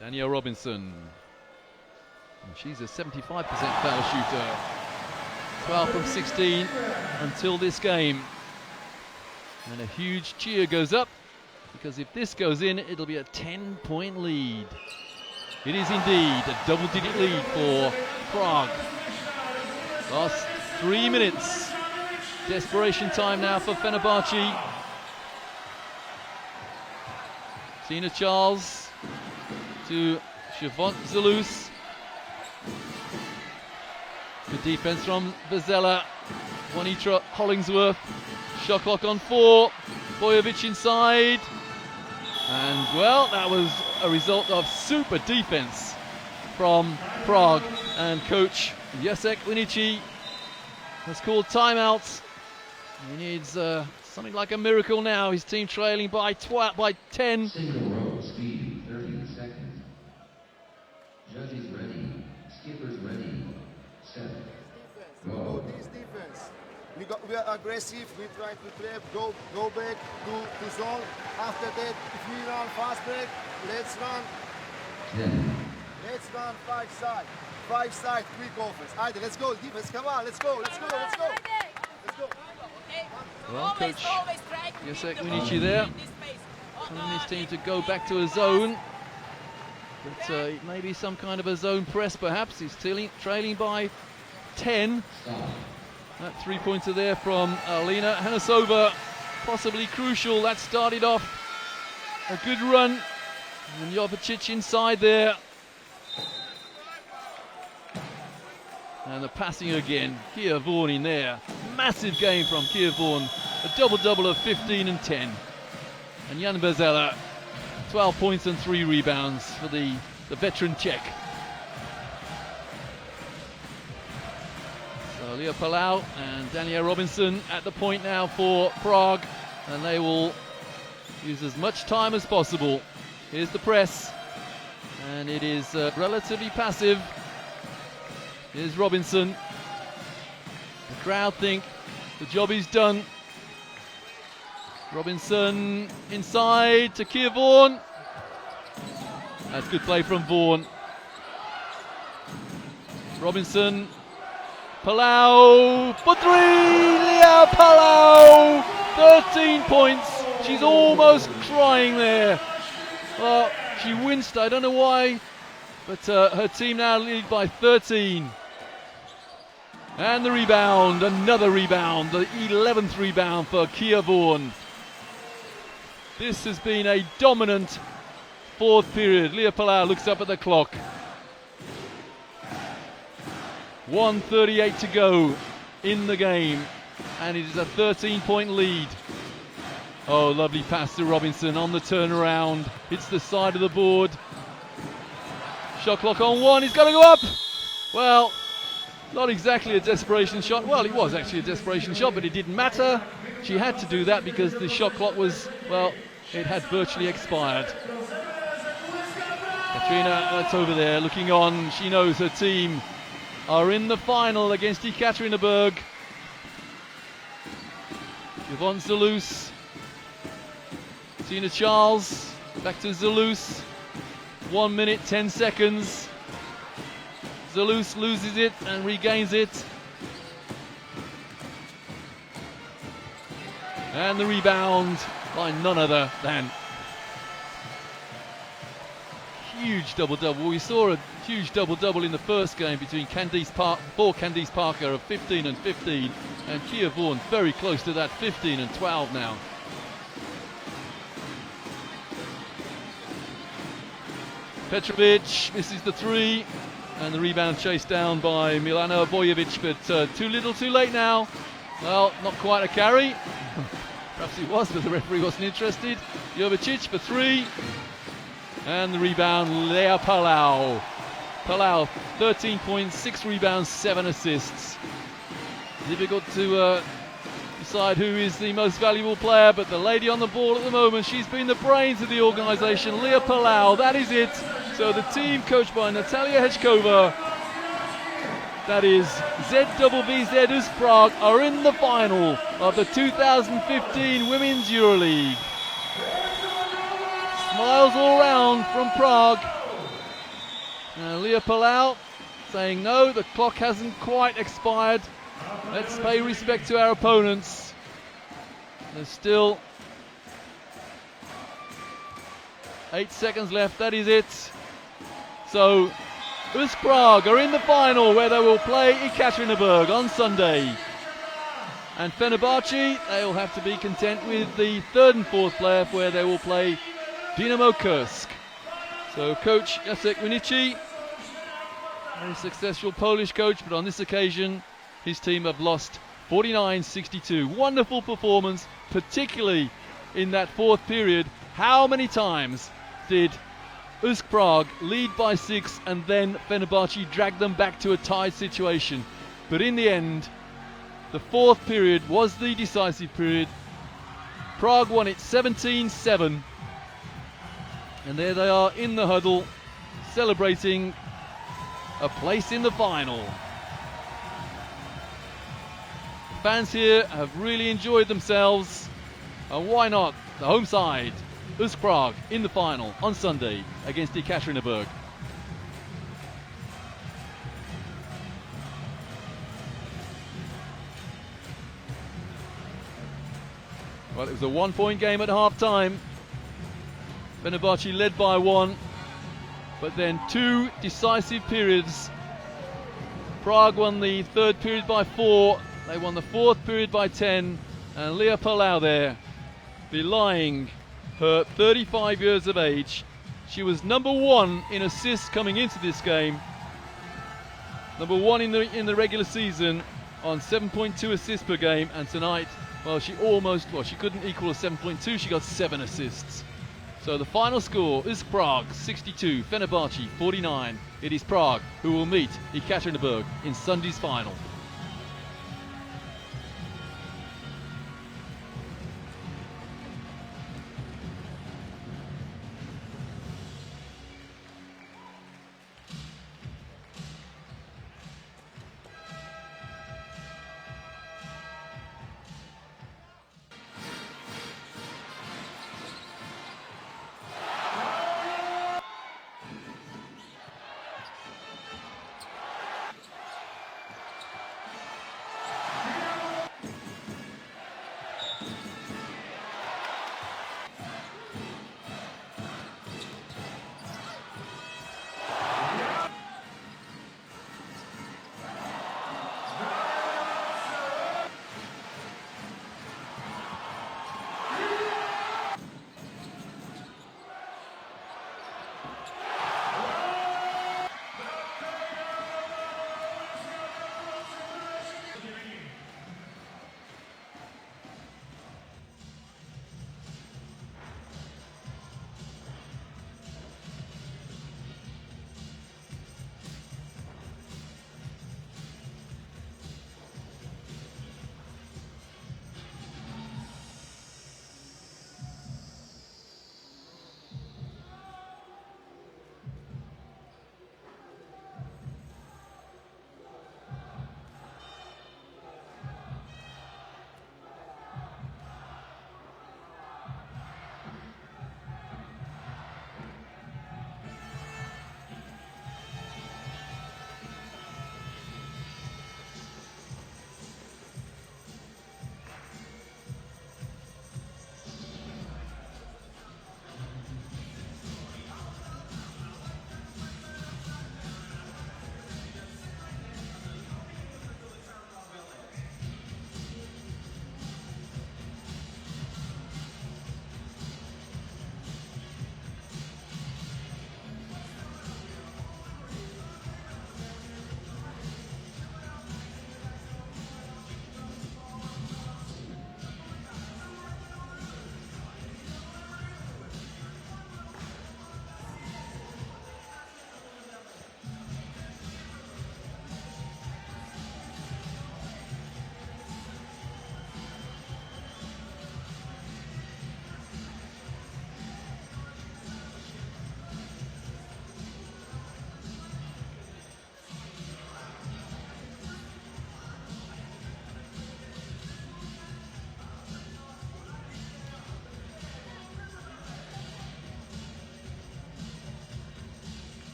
[SPEAKER 1] Danielle Robinson. And she's a 75% foul shooter. 12 from 16 until this game. And a huge cheer goes up, because if this goes in, it'll be a 10-point lead. It is indeed a double-digit lead for Prague. Last 3 minutes. Desperation time now for Fenerbahce. Tina Charles to Siobhan Zalous. Good defense from Vazela. Juanitra Hollingsworth. Shot clock on 4. Bojovic inside. And, well, that was a result of super defense from Prague. And coach Jacek Winici has called timeouts. He needs something like a miracle now. His team trailing by 10.
[SPEAKER 3] Single row, speed, 30 seconds. Judges ready, skippers ready, set, go.
[SPEAKER 4] This defense. We are aggressive, we try to trap, go back to zone. After that, if we run fast break, let's run.
[SPEAKER 3] 10.
[SPEAKER 4] Let's run 5 side. 5 side, quick offense. Either, let's go, defense, come on, let's go. Let's go.
[SPEAKER 1] Well, coach Jacek Winici there, telling his team to go back to a zone. But it may be some kind of a zone press perhaps. He's trailing by 10. That 3-pointer there from Alina Hanasova, possibly crucial. That started off a good run. And Jovicic inside there. And the passing again. Kia Vaughan in there. Massive game from Kia Vaughan. A double-double of 15 and 10. And Jan Vazela, 12 points and 3 rebounds for the veteran Czech. So Leah Palau and Danielle Robinson at the point now for Prague. And they will use as much time as possible. Here's the press. And it is relatively passive. Here's Robinson. The crowd think the job is done. Robinson inside to Kia Vaughan. That's good play from Vaughan. Robinson. Palau for 3. Leah Palau. 13 points. She's almost crying there. Well, she winced. I don't know why. But her team now lead by 13. And the rebound, another rebound, the 11th rebound for Kia Vaughan. This has been a dominant fourth period. Leah Palau looks up at the clock. 1:38 to go in the game, and it is a 13-point lead. Oh, lovely pass to Robinson on the turnaround. Hits the side of the board. Shot clock on 1, he's got to go up! Well, not exactly a desperation shot. Well, it was actually a desperation shot, but it didn't matter. She had to do that because the shot clock was, well, it had virtually expired. Katrina, that's over there, looking on. She knows her team are in the final against Ekaterinburg. Yvonne Zalous. Tina Charles, back to Zalous. 1 minute, 10 seconds. Zalous loses it and regains it. And the rebound by none other than huge double-double. We saw a huge double-double in the first game between Candice Parker of 15 and 15, and Kia Vaughan very close to that, 15 and 12 now. Petrovic misses the 3, and the rebound chased down by Milana Bojovic, but too little too late now. Well, not quite a carry. Perhaps it was, but the referee wasn't interested. Jovicic for 3. And the rebound, Leah Palau. Palau, 13 points, 6 rebounds, 7 assists. Difficult to decide who is the most valuable player, but the lady on the ball at the moment, she's been the brains of the organisation, Leah Palau, that is it. So the team coached by Natalia Hečková, that is ZVVZ USK Prague, are in the final of the 2015 Women's EuroLeague. Smiles all round from Prague. Leah Palau saying no, the clock hasn't quite expired. Let's pay respect to our opponents. There's still 8 seconds left, that is it. So USK Prague are in the final where they will play Ekaterinburg on Sunday. And Fenerbahce, they will have to be content with the 3rd and 4th playoff where they will play Dynamo Kursk. So coach Jacek Winici, very successful Polish coach, but on this occasion his team have lost 49-62. Wonderful performance, particularly in that 4th period. How many times did USK Prague lead by 6 and then Fenerbahce dragged them back to a tied situation? But in the end, the 4th period was the decisive period. Prague won it 17-7. And there they are in the huddle, celebrating a place in the final. Fans here have really enjoyed themselves, and why not the home side, USK Prague, in the final on Sunday against Ekaterinburg. Well, it was a 1-point game at half-time. Fenerbahce led by 1, but then 2 decisive periods. Prague won the 3rd period by 4, they won the 4th period by 10, and Leah Palau there, belying her 35 years of age. She was number 1 in assists coming into this game, number 1 in the regular season on 7.2 assists per game, and tonight, well, she couldn't equal a 7.2, she got 7 assists. So the final score is Prague 62, Fenerbahce 49. It is Prague who will meet Ekaterinburg in Sunday's final.